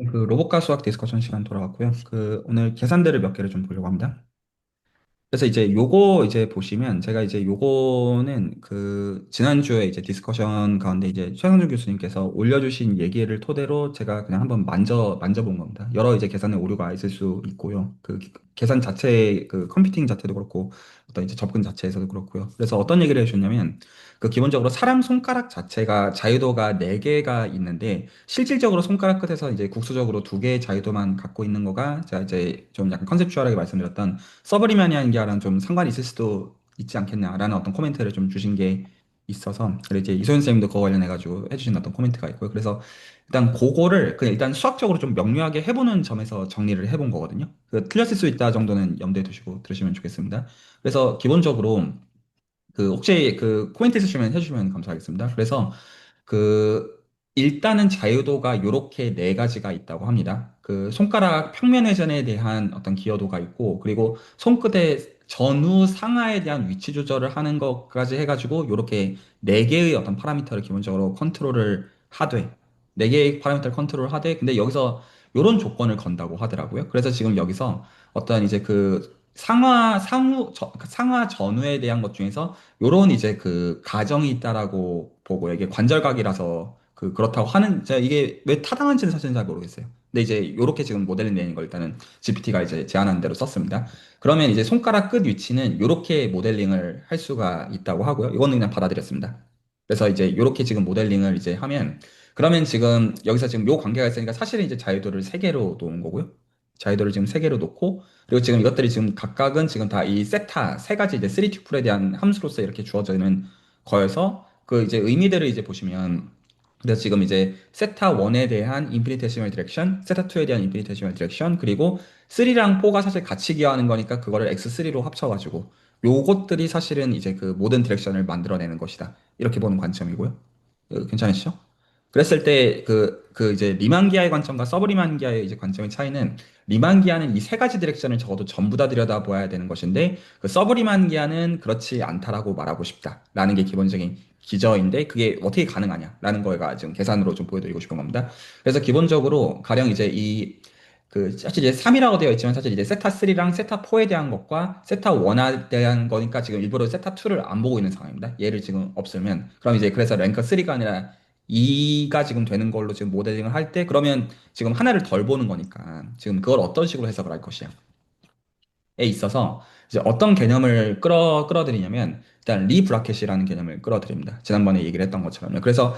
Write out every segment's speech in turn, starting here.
그 로봇과 수학 디스커션 시간 돌아왔고요. 오늘 계산대를 몇 개를 좀 보려고 합니다. 그래서 이제 요거 이제 보시면 제가 이제 요거는 지난주에 이제 디스커션 가운데 이제 최상준 교수님께서 올려주신 얘기를 토대로 제가 그냥 한번 만져본 겁니다. 여러 이제 계산에 오류가 있을 수 있고요. 계산 자체, 컴퓨팅 자체도 그렇고 어떤 이제 접근 자체에서도 그렇고요. 그래서 어떤 얘기를 해주셨냐면 기본적으로 사람 손가락 자체가 자유도가 4개가 있는데 실질적으로 손가락 끝에서 이제 국수적으로 2개의 자유도만 갖고 있는 거가 제가 이제 좀 약간 컨셉추얼하게 말씀드렸던 서브리마니안기아랑 좀 상관이 있을 수도 있지 않겠냐라는 어떤 코멘트를 좀 주신 게 있어서 그리고 이제 이소연 쌤도 그거 관련해가지고 해주신 어떤 코멘트가 있고요. 그래서 일단 그거를 그냥 일단 수학적으로 좀 명료하게 해보는 점에서 정리를 해본 거거든요. 틀렸을 수 있다 정도는 염두에 두시고 들으시면 좋겠습니다. 그래서 기본적으로 혹시 코멘트 있으시면 해주시면 감사하겠습니다. 그래서 그 일단은 자유도가 요렇게 4가지가 있다고 합니다. 손가락 평면 회전에 대한 어떤 기여도가 있고 그리고 손끝의 전후 상하에 대한 위치 조절을 하는 것까지 해가지고 요렇게 4개의 어떤 파라미터를 기본적으로 컨트롤을 하되 4개의 파라미터를 컨트롤 하되 근데 여기서 요런 조건을 건다고 하더라고요. 그래서 지금 여기서 어떤 이제 상하 전후에 대한 것 중에서 요런 이제 가정이 있다라고 보고 이게 관절각이라서 그렇다고 하는 제가 이게 왜 타당한지는 사실은 잘 모르겠어요. 근데 이제 요렇게 지금 모델링 내는 걸 일단은 GPT가 이제 제안한 대로 썼습니다. 그러면 이제 손가락 끝 위치는 요렇게 모델링을 할 수가 있다고 하고요. 이거는 그냥 받아들였습니다. 그래서 이제 요렇게 지금 모델링을 이제 하면 그러면 지금 여기서 지금 요 관계가 있으니까 사실은 이제 자유도를 3개로 놓은 거고요. 자유도를 지금 3개로 놓고 그리고 지금 이것들이 지금 각각은 지금 다 이 세타 3가지 이제 3튜플에 대한 함수로서 이렇게 주어지는 거여서 이제 의미들을 이제 보시면 그래서 지금 이제 세타 1에 대한 인피니테시멀 디렉션, 세타 2에 대한 인피니테시멀 디렉션, 그리고 3랑 4가 사실 같이 기여하는 거니까 그거를 x3로 합쳐가지고 요것들이 사실은 이제 모든 디렉션을 만들어내는 것이다. 이렇게 보는 관점이고요. 괜찮으시죠? 그랬을 때 이제 리만기아의 관점과 서브리만기아의 이제 관점의 차이는 리만기아는 이 3가지 디렉션을 적어도 전부 다 들여다봐야 되는 것인데 서브리만기아는 그렇지 않다라고 말하고 싶다라는 게 기본적인 기저인데 그게 어떻게 가능하냐라는 거가 지금 계산으로 좀 보여드리고 싶은 겁니다. 그래서 기본적으로 가령 이제 사실 이제 3이라고 되어 있지만 사실 이제 세타 3랑 세타 4에 대한 것과 세타 1에 대한 거니까 지금 일부러 세타 2를 안 보고 있는 상황입니다. 얘를 지금 없으면 그럼 이제 그래서 랭크 3가 아니라 2가 지금 되는 걸로 지금 모델링을 할 때 그러면 지금 하나를 덜 보는 거니까 지금 그걸 어떤 식으로 해석을 할 것이야. 에 있어서 이제 어떤 개념을 끌어들이냐면 일단 리브라켓이라는 개념을 끌어들입니다. 지난번에 얘기를 했던 것처럼요. 그래서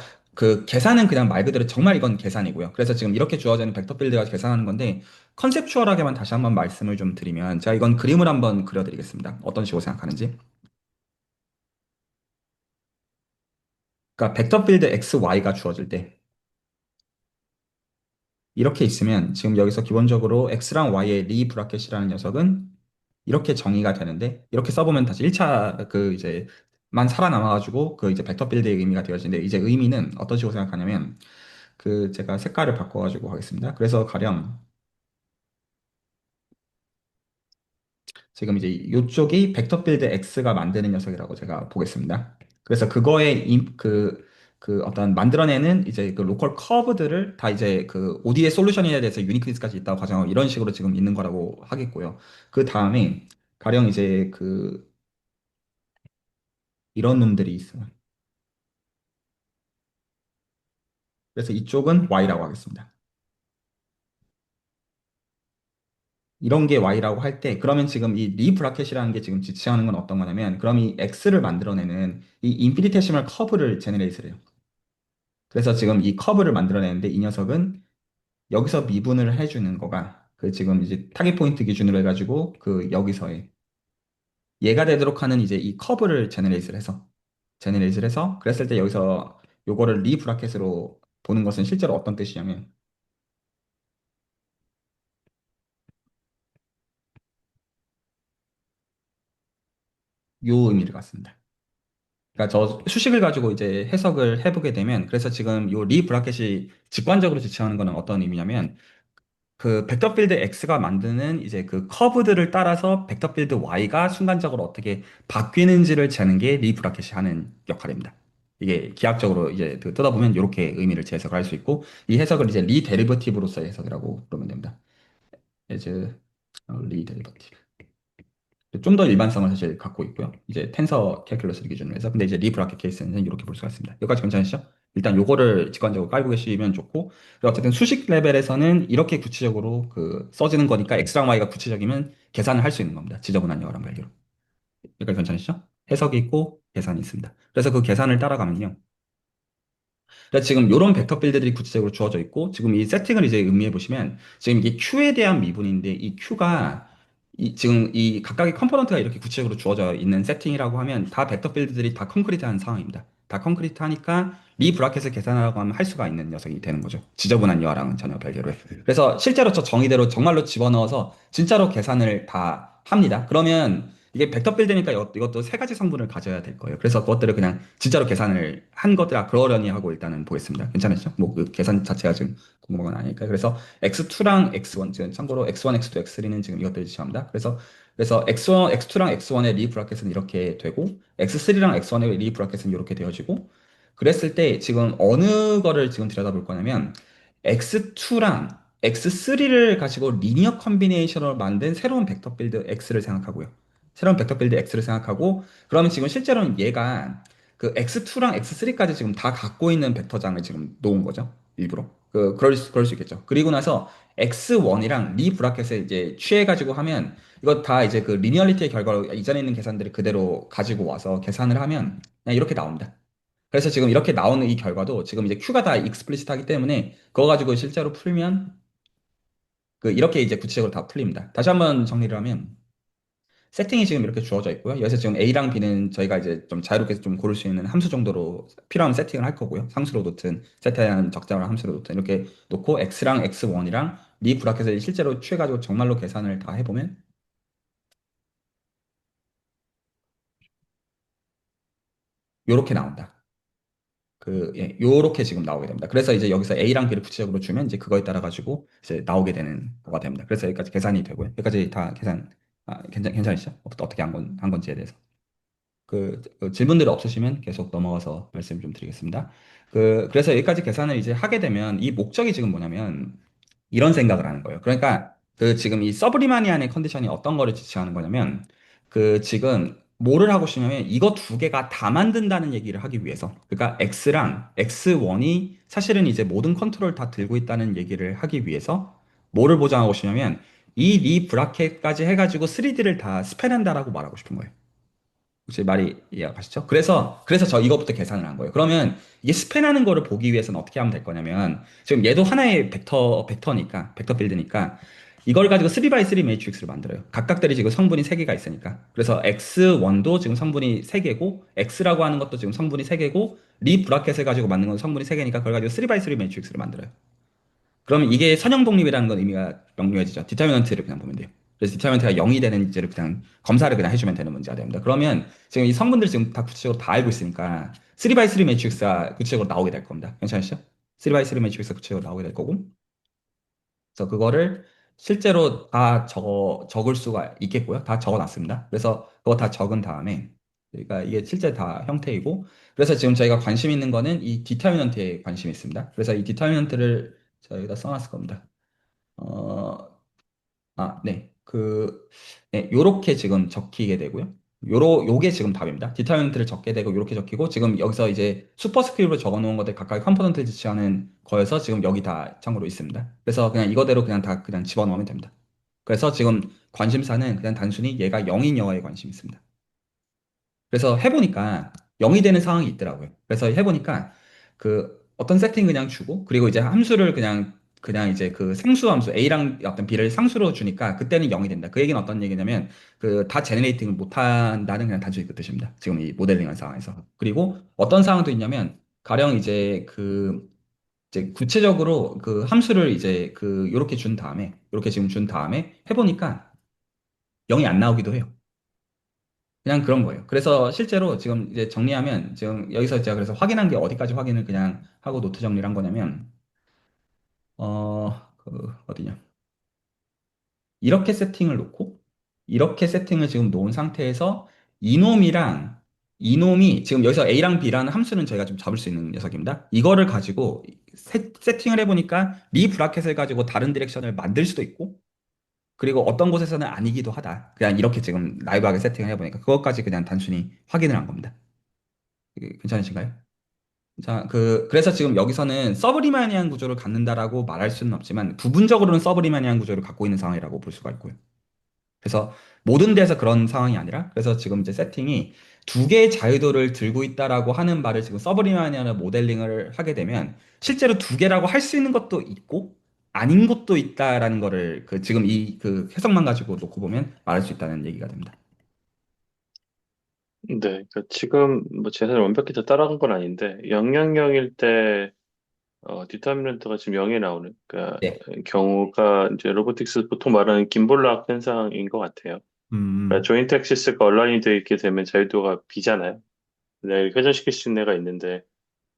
계산은 그냥 말 그대로 정말 이건 계산이고요. 그래서 지금 이렇게 주어지는 벡터 필드가 계산하는 건데 컨셉추얼하게만 다시 한번 말씀을 좀 드리면 제가 이건 그림을 한번 그려드리겠습니다. 어떤 식으로 생각하는지. 그러니까 벡터 필드 x, y가 주어질 때 이렇게 있으면 지금 여기서 기본적으로 x랑 y의 리 브라켓이라는 녀석은 이렇게 정의가 되는데 이렇게 써보면 다시 1차 이제 만 살아남아가지고 이제 벡터 필드의 의미가 되어지는데 이제 의미는 어떤 식으로 생각하냐면 제가 색깔을 바꿔가지고 하겠습니다. 그래서 가령 지금 이제 이쪽이 벡터 필드 X가 만드는 녀석이라고 제가 보겠습니다. 그래서 그거의 어떤 만들어내는 이제 로컬 커브들을 다 이제 OD의 솔루션에 대해서 유니크리스까지 있다고 가정하고 이런 식으로 지금 있는 거라고 하겠고요. 그 다음에 가령 이제 이런 놈들이 있어요. 그래서 이쪽은 Y라고 하겠습니다. 이런 게 Y라고 할 때, 그러면 지금 이 리브라켓이라는 게 지금 지칭하는 건 어떤 거냐면, 그럼 이 X를 만들어내는 이 인피니테시멀 커브를 제네레이트를 해요. 그래서 지금 이 커브를 만들어내는데 이 녀석은 여기서 미분을 해주는 거가 지금 이제 타겟 포인트 기준으로 해가지고 여기서의 얘가 되도록 하는 이제 이 커브를 제네레이트를 해서 그랬을 때 여기서 요거를 리브라켓으로 보는 것은 실제로 어떤 뜻이냐면 요 의미를 갖습니다. 그러니까 저 수식을 가지고 이제 해석을 해보게 되면 그래서 지금 요 리 브라켓이 직관적으로 지칭하는 거는 어떤 의미냐면 벡터 필드 X가 만드는 이제 커브들을 따라서 벡터 필드 Y가 순간적으로 어떻게 바뀌는지를 재는 게 리 브라켓이 하는 역할입니다. 이게 기하학적으로 이제 그 뜯어보면 이렇게 의미를 재해석을 할 수 있고, 이 해석을 이제 리데리버티브로서의 해석이라고 부르면 됩니다. as 리데리버티브. 좀 더 일반성을 사실 갖고 있고요. 이제 텐서 캘큘러스를 기준으로 해서. 근데 이제 리브라켓 케이스는 이렇게 볼 수가 있습니다. 여기까지 괜찮으시죠? 일단 요거를 직관적으로 깔고 계시면 좋고, 그리고 어쨌든 수식 레벨에서는 이렇게 구체적으로 그 써지는 거니까 x랑 y가 구체적이면 계산을 할 수 있는 겁니다. 지저분한 영어랑 별개로. 여기까지 괜찮으시죠? 해석이 있고 계산이 있습니다. 그래서 그 계산을 따라가면요. 그러니까 지금 이런 벡터 필드들이 구체적으로 주어져 있고, 지금 이 세팅을 이제 음미해 보시면, 지금 이게 Q에 대한 미분인데, 이 Q가 지금 이 각각의 컴포넌트가 이렇게 구체적으로 주어져 있는 세팅이라고 하면 다 벡터 필드들이 다 concrete한 상황입니다. 다 concrete하니까 리 브라켓을 계산하라고 하면 할 수가 있는 녀석이 되는 거죠. 지저분한 여랑은 전혀 별개로. 그래서 실제로 저 정의대로 정말로 집어넣어서 진짜로 계산을 다 합니다. 그러면 이게 벡터 필드니까 이것도 세 가지 성분을 가져야 될 거예요. 그래서 그것들을 그냥 진짜로 계산을 한 것들, 그러려니 하고 일단은 보겠습니다. 괜찮으시죠? 뭐 그 계산 자체가 지금 궁금한 건 아니니까. 그래서 X2랑 X1, 지금 참고로 X1, X2, X3는 지금 이것들을 지시합니다. 그래서 X1, X2랑 X1의 리 브라켓은 이렇게 되고, X3랑 X1의 리 브라켓은 이렇게 되어지고, 그랬을 때 지금 어느 거를 지금 들여다볼 거냐면, X2랑 X3를 가지고 리니어 컨비네이션으로 만든 새로운 벡터 필드 X를 생각하고요. 새로운 벡터 필드 X를 생각하고, 그러면 지금 실제로는 얘가 그 X2랑 X3까지 지금 다 갖고 있는 벡터장을 지금 놓은 거죠. 일부러. 그럴 수 있겠죠. 그리고 나서 X1이랑 리 브라켓을 이제 취해가지고 하면, 이거 다 이제 그 리니어리티의 결과로 이전에 있는 계산들을 그대로 가지고 와서 계산을 하면 그냥 이렇게 나옵니다. 그래서 지금 이렇게 나오는 이 결과도 지금 이제 Q가 다 익스플리시트하기 때문에 그거 가지고 실제로 풀면 이렇게 이제 구체적으로 다 풀립니다. 다시 한번 정리를 하면, 세팅이 지금 이렇게 주어져 있고요. 여기서 지금 A랑 B는 저희가 이제 좀 자유롭게 좀 고를 수 있는 함수 정도로 필요하면 세팅을 할 거고요. 상수로 놓든 세타한 적정한 함수로 놓든 이렇게 놓고 X랑 X1이랑 리 브라켓을 실제로 취해가지고 정말로 계산을 다 해보면 요렇게 나온다. 예, 요렇게 지금 나오게 됩니다. 그래서 이제 여기서 A랑 B를 구체적으로 주면 이제 그거에 따라 가지고 이제 나오게 되는 거가 됩니다. 그래서 여기까지 계산이 되고요. 여기까지 다 계산, 괜찮으시죠? 어떻게 한 건지에 대해서. 그 질문들 없으시면 계속 넘어가서 말씀 좀 드리겠습니다. 그래서 여기까지 계산을 이제 하게 되면 이 목적이 지금 뭐냐면 이런 생각을 하는 거예요. 그러니까 지금 이 서브리마니안의 컨디션이 어떤 거를 지칭하는 거냐면 지금 뭐를 하고 싶냐면 이거 두 개가 다 만든다는 얘기를 하기 위해서, 그러니까 X랑 X1이 사실은 이제 모든 컨트롤 다 들고 있다는 얘기를 하기 위해서 뭐를 보장하고 싶냐면 이 리 브라켓까지 해가지고 3D를 다 스팬한다라고 말하고 싶은 거예요. 혹시 말이 이해가 가시죠? 그래서 저 이거부터 계산을 한 거예요. 그러면 이게 스팬하는 거를 보기 위해서는 어떻게 하면 될 거냐면, 지금 얘도 하나의 벡터니까, 벡터 필드니까, 이걸 가지고 3x3 매트릭스를 만들어요. 각각들이 지금 성분이 3개가 있으니까. 그래서 X1도 지금 성분이 3개고, X라고 하는 것도 지금 성분이 3개고, 리 브라켓을 가지고 만든 건 성분이 3개니까, 그걸 가지고 3x3 매트릭스를 만들어요. 그러면 이게 선형 독립이라는 건 의미가 명료해지죠. 디터미넌트를 그냥 보면 돼요. 그래서 디터미넌트가 0이 되는지를 그냥 검사를 그냥 해주면 되는 문제가 됩니다. 그러면 지금 이 성분들 지금 다 구체적으로 다 알고 있으니까 3x3 매트릭스가 구체적으로 나오게 될 겁니다. 괜찮으시죠? 3x3 매트릭스가 구체적으로 나오게 될 거고, 그래서 그거를 실제로 다 적을 수가 있겠고요. 다 적어놨습니다. 그래서 그거 다 적은 다음에, 그러니까 이게 실제 다 형태이고, 그래서 지금 저희가 관심 있는 거는 이 디터미넌트에 관심이 있습니다. 그래서 이 디터미넌트를 저희가 써놨을 겁니다. 어, 네. 네, 요렇게 지금 적히게 되고요. 요게 지금 답입니다. 디터미넌트를 적게 되고, 요렇게 적히고, 지금 여기서 이제 슈퍼스크립트로 적어 놓은 것들 각각의 컴포넌트를 지칭하는 거여서 지금 여기 다 참고로 있습니다. 그래서 그냥 이거대로 그냥 다 그냥 집어넣으면 됩니다. 그래서 지금 관심사는 그냥 단순히 얘가 0인 여하에 관심이 있습니다. 그래서 해보니까 0이 되는 상황이 있더라고요. 그래서 해보니까 어떤 세팅 그냥 주고, 그리고 이제 함수를 그냥 이제 그 상수 함수 A랑 어떤 B를 상수로 주니까 그때는 0이 된다. 그 얘기는 어떤 얘기냐면 다 제너레이팅을 못 한다는 그냥 단순히 그 뜻입니다. 지금 이 모델링한 상황에서. 그리고 어떤 상황도 있냐면 가령 이제 구체적으로 그 함수를 이제 요렇게 준 다음에, 요렇게 지금 준 다음에 해보니까 0이 안 나오기도 해요. 그냥 그런 거예요. 그래서 실제로 지금 이제 정리하면, 지금 여기서 제가 그래서 확인한 게 어디까지 확인을 그냥 하고 노트 정리를 한 거냐면, 어디냐. 이렇게 세팅을 놓고, 이렇게 세팅을 지금 놓은 상태에서 이놈이랑 이놈이 지금 여기서 A랑 B라는 함수는 저희가 좀 잡을 수 있는 녀석입니다. 이거를 가지고 세팅을 해보니까 미 브라켓을 가지고 다른 디렉션을 만들 수도 있고, 그리고 어떤 곳에서는 아니기도 하다. 그냥 이렇게 지금 라이브하게 세팅을 해보니까 그것까지 그냥 단순히 확인을 한 겁니다. 이게 괜찮으신가요? 자, 그래서 지금 여기서는 서브리마니안 구조를 갖는다라고 말할 수는 없지만 부분적으로는 서브리마니안 구조를 갖고 있는 상황이라고 볼 수가 있고요. 그래서 모든 데서 그런 상황이 아니라 그래서 지금 이제 세팅이 두 개의 자유도를 들고 있다라고 하는 말을 지금 서브리마니안을 모델링을 하게 되면 실제로 두 개라고 할 수 있는 것도 있고 아닌 것도 있다라는 거를 지금 이 해석만 가지고 놓고 보면 말할 수 있다는 얘기가 됩니다. 네, 그러니까 지금 뭐 재산을 완벽히 다 따라간 건 아닌데 000일 때 디터미넌트가 지금 0에 나오는 그러니까 네. 경우가 이제 로보틱스 보통 말하는 김볼락 현상인 것 같아요. 그러니까 음, 조인트 액시스가 얼라인이 되어 있게 되면 자유도가 B잖아요. 네, 회전시킬 수 있는 애가 있는데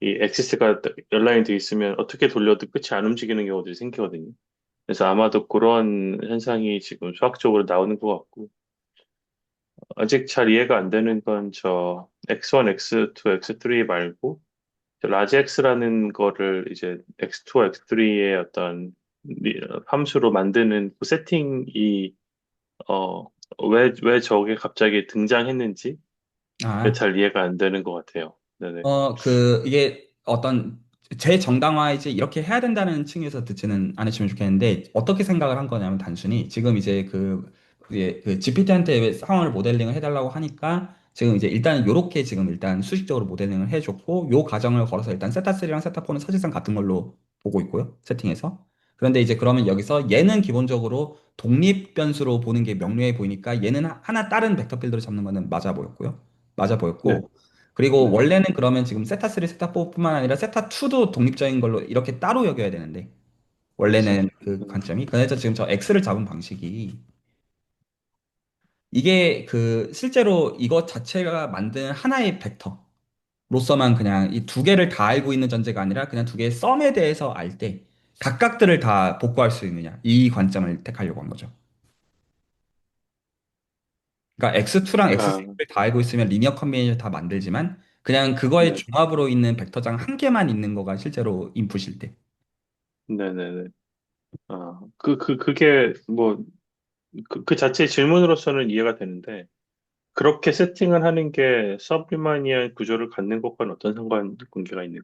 이 액시스가 얼라인이 되어 있으면 어떻게 돌려도 끝이 안 움직이는 경우들이 생기거든요. 그래서 아마도 그런 현상이 지금 수학적으로 나오는 것 같고 아직 잘 이해가 안 되는 건 저 X1, X2, X3 말고 라지 X라는 거를 이제 X2와 X3의 어떤 함수로 만드는 그 세팅이 어, 왜 저게 갑자기 등장했는지 아, 잘 이해가 안 되는 것 같아요. 네네. 이게 어떤 재정당화이지 이렇게 해야 된다는 층에서 듣지는 않으시면 좋겠는데 어떻게 생각을 한 거냐면 단순히 지금 이제 GPT한테 상황을 모델링을 해달라고 하니까 지금 이제 일단 요렇게 지금 일단 수식적으로 모델링을 해줬고 요 과정을 걸어서 일단 세타3랑 세타4는 사실상 같은 걸로 보고 있고요. 세팅해서. 그런데 이제 그러면 여기서 얘는 기본적으로 독립 변수로 보는 게 명료해 보이니까 얘는 하나 다른 벡터 필드로 잡는 거는 맞아 보였고요. 맞아 네, 보였고 그리고 네, 원래는 그러면 지금 세타3, 세타4뿐만 아니라 세타2도 독립적인 걸로 이렇게 따로 여겨야 되는데 원래는 그 음, 관점이 그래서 지금 저 X를 잡은 방식이 이게 실제로 이것 자체가 만든 하나의 벡터로서만 그냥 이 두 개를 다 알고 있는 전제가 아니라 그냥 두 개의 썸에 대해서 알 때 각각들을 다 복구할 수 있느냐 이 관점을 택하려고 한 거죠. 그러니까 X2랑 아, X3를 다 알고 있으면 리니어 컨비네이션 다 만들지만 그냥 그거의 네, 종합으로 있는 벡터장 한 개만 있는 거가 실제로 인풋일 때. 네, 네, 네. 그게 뭐, 그 자체의 질문으로서는 이해가 되는데, 그렇게 세팅을 하는 게 서브리마니안 구조를 갖는 것과는 어떤 상관관계가 있는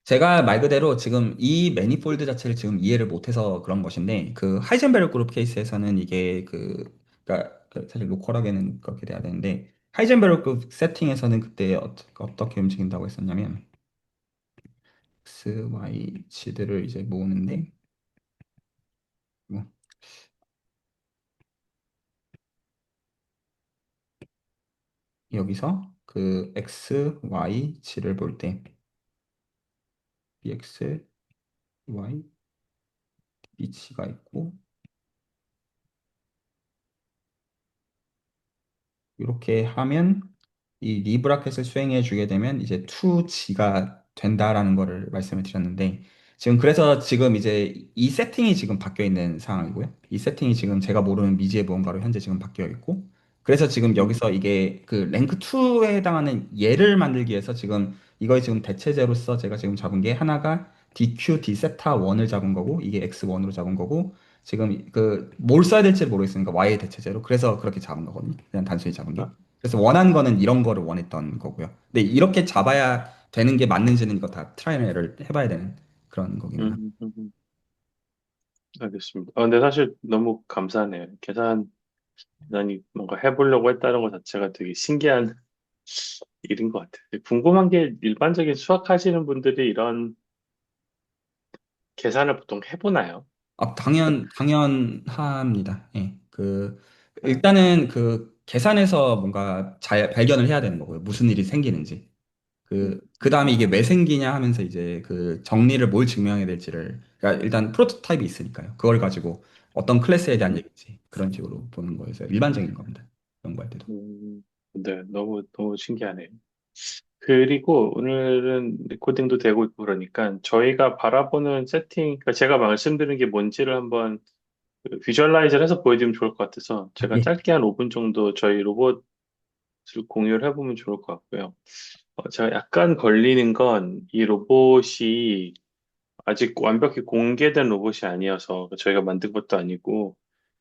제가 말 그대로 지금 이 매니폴드 자체를 지금 이해를 못해서 그런 것인데 그 하이젠베르그 그룹 케이스에서는 이게 그러니까 사실 로컬하게는 그렇게 돼야 되는데 하이젠베르그 그룹 세팅에서는 그때 어떻게 움직인다고 했었냐면 X, Y, Z들을 이제 모으는데 뭐, 여기서 X, Y, Z를 볼 때 BX, Y, BC가 있고 이렇게 하면 이 리브라켓을 수행해 주게 되면 이제 2G가 된다라는 거를 말씀을 드렸는데 지금 그래서 지금 이제 이 세팅이 지금 바뀌어 있는 상황이고요. 이 세팅이 지금 제가 모르는 미지의 무언가로 현재 지금 바뀌어 있고 그래서 지금 여기서 이게 랭크 2에 해당하는 얘를 만들기 위해서 지금 이거의 지금 대체제로서 제가 지금 잡은 게 하나가 DQ, D 세타 1을 잡은 거고 이게 X1으로 잡은 거고 지금 뭘 써야 될지 모르겠으니까 Y의 대체제로 그래서 그렇게 잡은 거거든요. 그냥 단순히 잡은 게. 거야? 그래서 원한 거는 이런 거를 원했던 거고요. 근데 이렇게 잡아야 되는 게 맞는지는 이거 다 트라이 앤 에러를 해봐야 되는 그런 거기는 합니다. 음. 알겠습니다. 근데 사실 너무 감사하네요. 계산이 뭔가 해보려고 했다는 것 자체가 되게 신기한 일인 것 같아요. 궁금한 게 일반적인 수학하시는 분들이 이런 계산을 보통 해보나요? 당연합니다. 예. 아, 일단은 계산해서 뭔가 잘 발견을 해야 되는 거고요. 무슨 일이 생기는지. 그 다음에 이게 왜 생기냐 하면서 이제 정리를 뭘 증명해야 될지를, 그러니까 일단 프로토타입이 있으니까요. 그걸 가지고 어떤 클래스에 대한 음, 얘기인지 그런 식으로 보는 거에서 일반적인 겁니다. 연구할 때도. 네, 너무 신기하네요. 그리고 오늘은 레코딩도 되고 있고 그러니까 저희가 바라보는 세팅, 그러니까 제가 말씀드린 게 뭔지를 한번 비주얼라이즈를 해서 보여드리면 좋을 것 같아서 제가 예. 짧게 한 5분 정도 저희 로봇 공유를 해보면 좋을 것 같고요. 제가 약간 걸리는 건 이 로봇이 아직 완벽히 공개된 로봇이 아니어서 저희가 만든 것도 아니고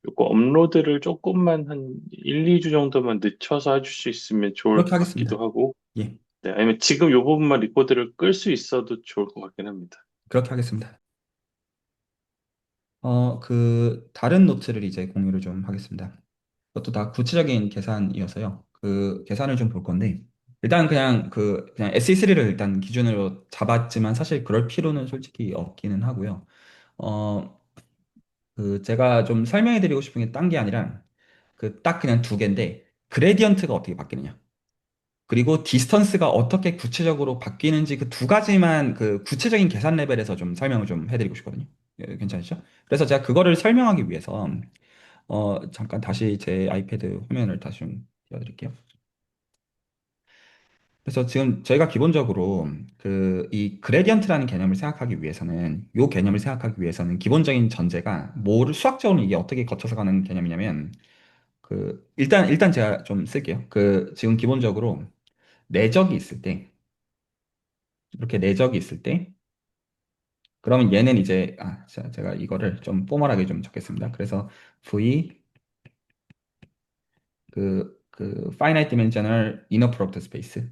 요거 업로드를 조금만 한 1, 2주 정도만 늦춰서 해줄 수 있으면 좋을 그렇게 것 같기도 하겠습니다. 하고 예, 네, 아니면 지금 요 부분만 리코더를 끌 수 있어도 좋을 것 같긴 합니다. 그렇게 하겠습니다. 다른 노트를 이제 공유를 좀 하겠습니다. 그것도 다 구체적인 계산이어서요. 그 계산을 좀 볼 건데, 일단 그냥 SE3를 일단 기준으로 잡았지만 사실 그럴 필요는 솔직히 없기는 하고요. 어, 제가 좀 설명해 드리고 싶은 게 딴 게 아니라, 딱 그냥 두 개인데, 그레디언트가 어떻게 바뀌느냐. 그리고 디스턴스가 어떻게 구체적으로 바뀌는지 그 두 가지만 그 구체적인 계산 레벨에서 좀 설명을 좀 해드리고 싶거든요. 예, 괜찮으시죠? 그래서 제가 그거를 설명하기 위해서 잠깐 다시 제 아이패드 화면을 다시 좀 띄워드릴게요. 그래서 지금 저희가 기본적으로 이 그레디언트라는 개념을 생각하기 위해서는 이 개념을 생각하기 위해서는 기본적인 전제가 뭐를 수학적으로 이게 어떻게 거쳐서 가는 개념이냐면 일단 제가 좀 쓸게요. 지금 기본적으로 내적이 있을 때 이렇게 내적이 있을 때 그러면 얘는 이제 제가 이거를 좀 포멀하게 좀 적겠습니다. 그래서 V finite dimensional inner product space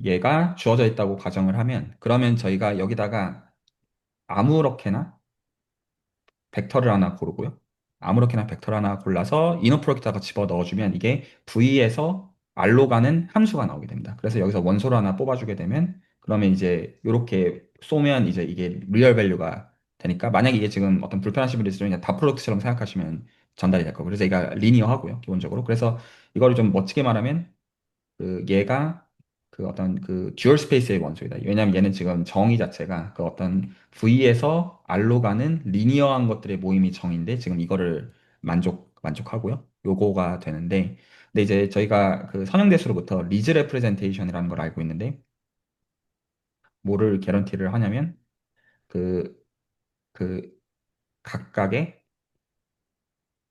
얘가 주어져 있다고 가정을 하면 그러면 저희가 여기다가 아무렇게나 벡터를 하나 고르고요. 아무렇게나 벡터를 하나 골라서 이너 프로젝트다가 집어 넣어주면 이게 V에서 R로 가는 함수가 나오게 됩니다. 그래서 여기서 원소를 하나 뽑아주게 되면 그러면 이제 이렇게 쏘면 이제 이게 리얼 밸류가 되니까 만약에 이게 지금 어떤 불편하신 분이 있으면 그냥 다 프로젝트처럼 생각하시면 전달이 될 거고 그래서 얘가 리니어하고요 기본적으로 그래서 이거를 좀 멋지게 말하면 얘가 어떤 듀얼 스페이스의 원소이다. 왜냐하면 얘는 지금 정의 자체가 그 어떤 V에서 R로 가는 리니어한 것들의 모임이 정의인데 지금 이거를 만족하고요. 요거가 되는데 근데 이제 저희가 그 선형대수로부터 리즈 레프레젠테이션이라는 걸 알고 있는데 뭐를 개런티를 하냐면 그 그 각각의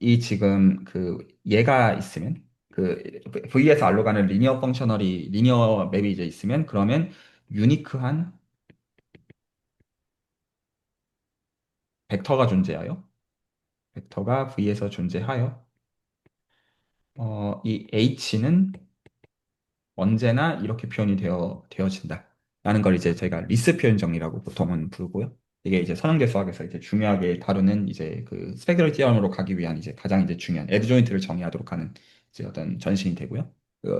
이 지금 얘가 있으면 V에서 R로 가는 리니어 맵이 이제 있으면 그러면 유니크한 벡터가 존재하여 벡터가 V에서 존재하여 이 H는 언제나 이렇게 표현이 되어진다. 라는 걸 이제 저희가 리스 표현 정리라고 보통은 부르고요. 이게 이제 선형대 수학에서 이제 중요하게 다루는 이제 스펙트럴 티어럼으로 가기 위한 이제 가장 이제 중요한 애드 조인트를 정의하도록 하는 이제 어떤 전신이 되고요.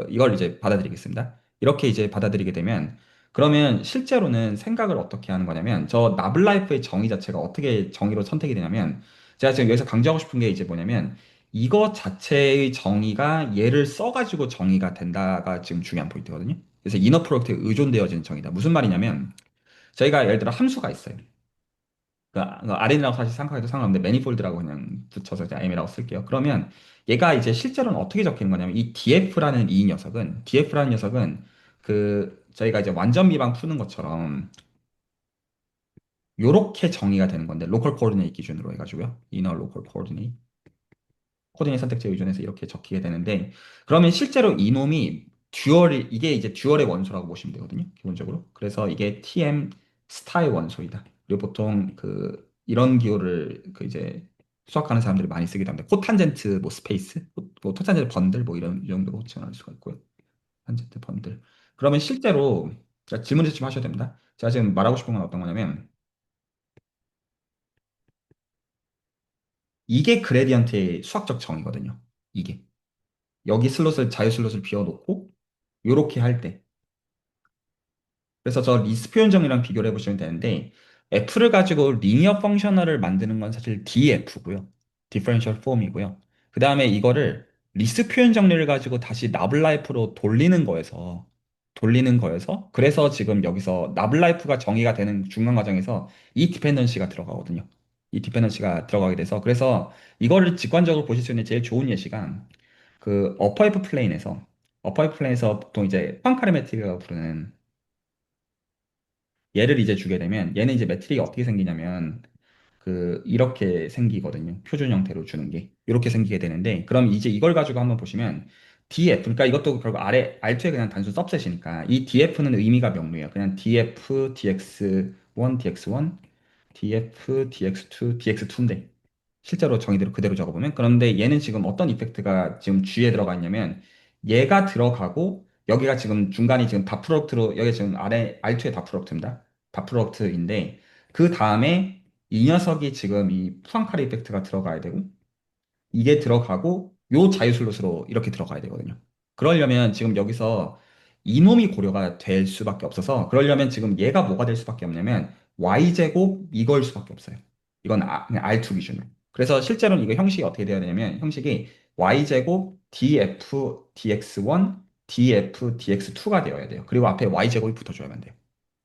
이걸 이제 받아들이겠습니다. 이렇게 이제 받아들이게 되면 그러면 실제로는 생각을 어떻게 하는 거냐면 저 나블라이프의 정의 자체가 어떻게 정의로 선택이 되냐면 제가 지금 여기서 강조하고 싶은 게 이제 뭐냐면 이것 자체의 정의가 얘를 써가지고 정의가 된다가 지금 중요한 포인트거든요. 그래서 이너 프로덕트에 의존되어지는 정의다. 무슨 말이냐면 저희가 예를 들어 함수가 있어요. RN이라고 사실 생각해도 상관없는데 매니폴드라고 그냥 붙여서 그냥 M이라고 쓸게요. 그러면 얘가 이제 실제로는 어떻게 적히는 거냐면 이 DF라는 녀석은 저희가 이제 완전 미방 푸는 것처럼 요렇게 정의가 되는 건데 로컬 코어디네이트 기준으로 해가지고요. 이너 로컬 코어디네이트 코딩의 선택지에 의존해서 이렇게 적히게 되는데 그러면 실제로 이게 이제 듀얼의 원소라고 보시면 되거든요. 기본적으로. 그래서 이게 TM 스타의 원소이다. 그리고 보통 이런 기호를 이제 수학하는 사람들이 많이 쓰기도 합니다. 코탄젠트 뭐 스페이스, 뭐 토탄젠트 번들 뭐 이런 이 정도로 지원할 수가 있고요. 탄젠트 번들. 그러면 실제로 질문을 좀 하셔도 됩니다. 제가 지금 말하고 싶은 건 어떤 거냐면 이게 그레디언트의 수학적 정의거든요. 이게. 여기 자유 슬롯을 비워놓고 요렇게 할 때. 그래서 저 리스 표현정이랑 비교를 해보시면 되는데 F를 가지고 리니어 펑셔널을 만드는 건 사실 DF고요. 디퍼런셜 폼이고요. 그 다음에 이거를 리스 표현 정리를 가지고 다시 나블라이프로 돌리는 거여서 그래서 지금 여기서 나블라이프가 정의가 되는 중간 과정에서 이 디펜던시가 들어가거든요. 이 디펜던시가 들어가게 돼서 그래서 이거를 직관적으로 보실 수 있는 제일 좋은 예시가 어퍼이프 플레인에서 보통 이제 펑카르메트리라고 부르는 얘를 이제 주게 되면 얘는 이제 매트릭이 어떻게 생기냐면 이렇게 생기거든요. 표준 형태로 주는 게. 이렇게 생기게 되는데, 그럼 이제 이걸 가지고 한번 보시면, DF, 그러니까 이것도 결국 아래, R2의 그냥 단순 서브셋이니까, 이 DF는 의미가 명료해요. 그냥 DF, DX1, DX1, DF, DX2, DX2인데, 실제로 정의대로 그대로 적어보면. 그런데 얘는 지금 어떤 이펙트가 지금 G에 들어가 있냐면, 얘가 들어가고, 여기가 지금 중간이 지금 다 프로덕트로, 여기 지금 아래 R2의 다 프로덕트입니다. 다 프로덕트인데, 그 다음에 이 녀석이 지금 이 푸앙카레 이펙트가 들어가야 되고, 이게 들어가고 요 자유슬롯으로 이렇게 들어가야 되거든요. 그러려면 지금 여기서 이놈이 고려가 될 수밖에 없어서, 그러려면 지금 얘가 뭐가 될 수밖에 없냐면 y제곱 이걸 수밖에 없어요. 이건 그냥 R2 기준으로. 그래서 실제로는 이거 형식이 어떻게 되어야 되냐면, 형식이 y제곱 df dx1 df dx2가 되어야 돼요. 그리고 앞에 y제곱이 붙어줘야만 돼요.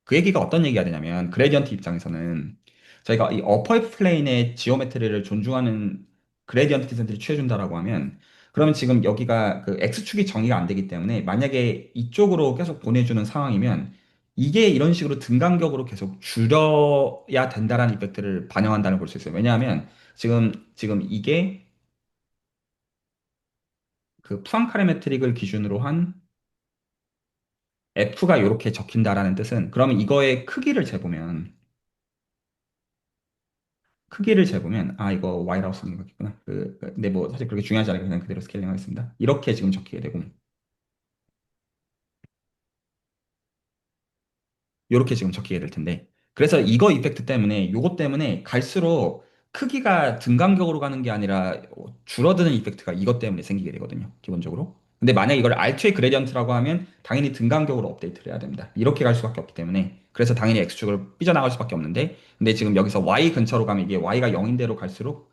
그 얘기가 어떤 얘기가 되냐면, 그레디언트 입장에서는 저희가 이 어퍼 플레인의 지오메트리를 존중하는 그레디언트 디센트를 취해준다라고 하면, 그러면 지금 여기가 그 X축이 정의가 안 되기 때문에, 만약에 이쪽으로 계속 보내주는 상황이면 이게 이런 식으로 등간격으로 계속 줄여야 된다라는 이펙트를 반영한다는 볼 수 있어요. 왜냐하면 지금 이게 그 푸앙카레 메트릭을 기준으로 한 F가 이렇게 적힌다라는 뜻은, 그러면 이거의 크기를 재보면, 아, 이거 Y라고 쓰는 거겠구나. 근데 뭐 사실 그렇게 중요하지 않아요. 그냥 그대로 스케일링 하겠습니다. 이렇게 지금 적히게 되고, 이렇게 지금 적히게 될 텐데. 그래서 이거 이펙트 때문에, 이것 때문에 갈수록 크기가 등간격으로 가는 게 아니라 줄어드는 이펙트가 이것 때문에 생기게 되거든요. 기본적으로. 근데 만약 이걸 R2의 그레디언트라고 하면 당연히 등간격으로 업데이트를 해야 됩니다. 이렇게 갈 수밖에 없기 때문에. 그래서 당연히 X축을 삐져나갈 수밖에 없는데, 근데 지금 여기서 Y 근처로 가면 이게 Y가 0인대로 갈수록,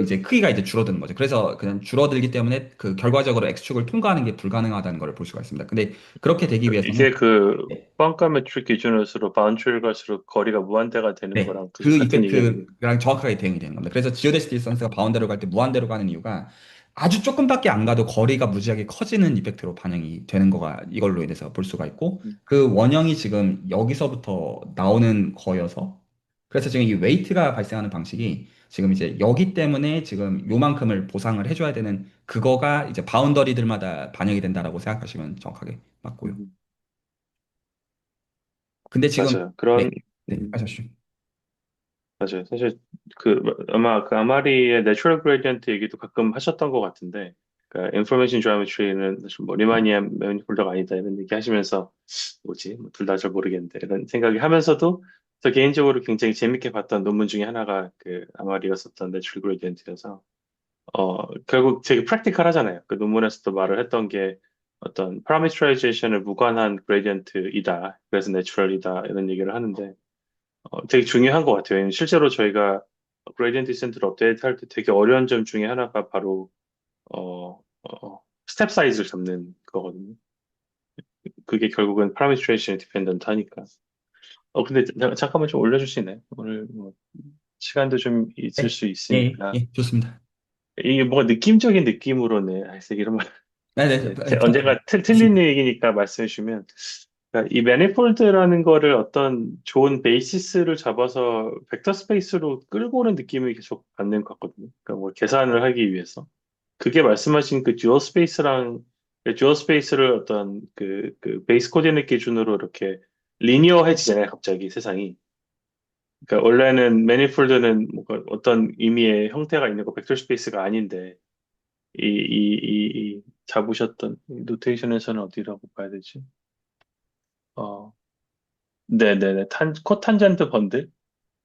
이제 크기가 이제 줄어드는 거죠. 그래서 그냥 줄어들기 때문에 그 결과적으로 X축을 통과하는 게 불가능하다는 걸 볼 수가 있습니다. 근데 그렇게 되기 위해서는, 이게 그 네. 꽝가 매트릭 기준으로 바운드리를 갈수록 거리가 무한대가 되는 네. 거랑 그 그 같은 얘기겠네요. 이펙트랑 정확하게 대응이 되는 겁니다. 그래서 지오데시 디스턴스가 바운더리로 갈 때 무한대로 가는 이유가, 아주 조금밖에 안 가도 거리가 무지하게 커지는 이펙트로 반영이 되는 거가 이걸로 인해서 볼 수가 있고, 음, 그 원형이 지금 여기서부터 나오는 거여서, 그래서 지금 이 웨이트가 발생하는 방식이 지금 이제 여기 때문에 지금 요만큼을 보상을 해줘야 되는 그거가 이제 바운더리들마다 반영이 된다라고 생각하시면 정확하게 맞고요. 음, 근데 지금, 맞아요. 네, 그런 네, 하셨죠. 맞아요. 사실 그 아마 그 아마리의 내추럴 그레디언트 얘기도 가끔 하셨던 것 같은데, 그러니까 인포메이션 지오메트리는 사실 뭐 리마니안 매니폴더가 아니다 이런 얘기 하시면서 뭐지, 뭐 둘 다 잘 모르겠는데 이런 생각이 하면서도 저 개인적으로 굉장히 재밌게 봤던 논문 중에 하나가 그 아마리가 썼던 내추럴 그레디언트여서 결국 되게 프랙티컬하잖아요. 그 논문에서도 말을 했던 게 어떤 파라미터라이제이션을 무관한 그레디언트이다. 그래서 내추럴이다 이런 얘기를 하는데 되게 중요한 것 같아요. 왜냐면 실제로 저희가 그레디언트 디센트를 업데이트 할 때 되게 어려운 점 중에 하나가 바로 스텝 사이즈를 잡는 거거든요. 그게 결국은 파라미터레이션에 디펜던트 하니까. 근데 잠깐만 좀 올려줄 수 있나요? 오늘 뭐 시간도 좀 있을 네, 수 예, 있으니까. 예, 좋습니다. 이게 뭔가 느낌적인 느낌으로는, 이런 말, 네, 네, 언젠가 틀린 좋습니다. 얘기니까 말씀해 주시면, 그러니까 이 매니폴드라는 거를 어떤 좋은 베이시스를 잡아서 벡터 스페이스로 끌고 오는 느낌을 계속 받는 것 같거든요. 그러니까 뭐 계산을 하기 위해서. 그게 말씀하신 그 듀얼 스페이스랑, 듀얼 스페이스를 어떤 그 베이스 코디네이트 기준으로 이렇게 리니어해지잖아요, 갑자기 세상이. 그러니까 원래는 매니폴드는 뭔가 어떤 의미의 형태가 있는 거 벡터 스페이스가 아닌데, 이 잡으셨던 이 노테이션에서는 어디라고 봐야 되지? 어, 네네네. 코탄젠트 번들?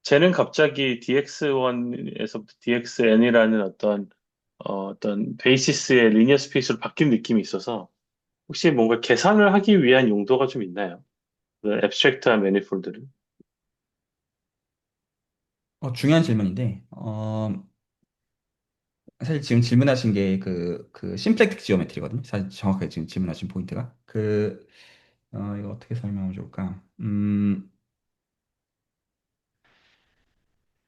쟤는 갑자기 DX1에서부터 DXN이라는 어떤 베이시스의 리니어 스페이스로 바뀐 느낌이 있어서 혹시 뭔가 계산을 하기 위한 용도가 좀 있나요? 그 앱스트랙트한 매니폴드를. 중요한 질문인데, 사실 지금 질문하신 게 심플렉틱 지오메트리거든요. 사실 정확하게 지금 질문하신 포인트가. 이거 어떻게 설명하면 좋을까?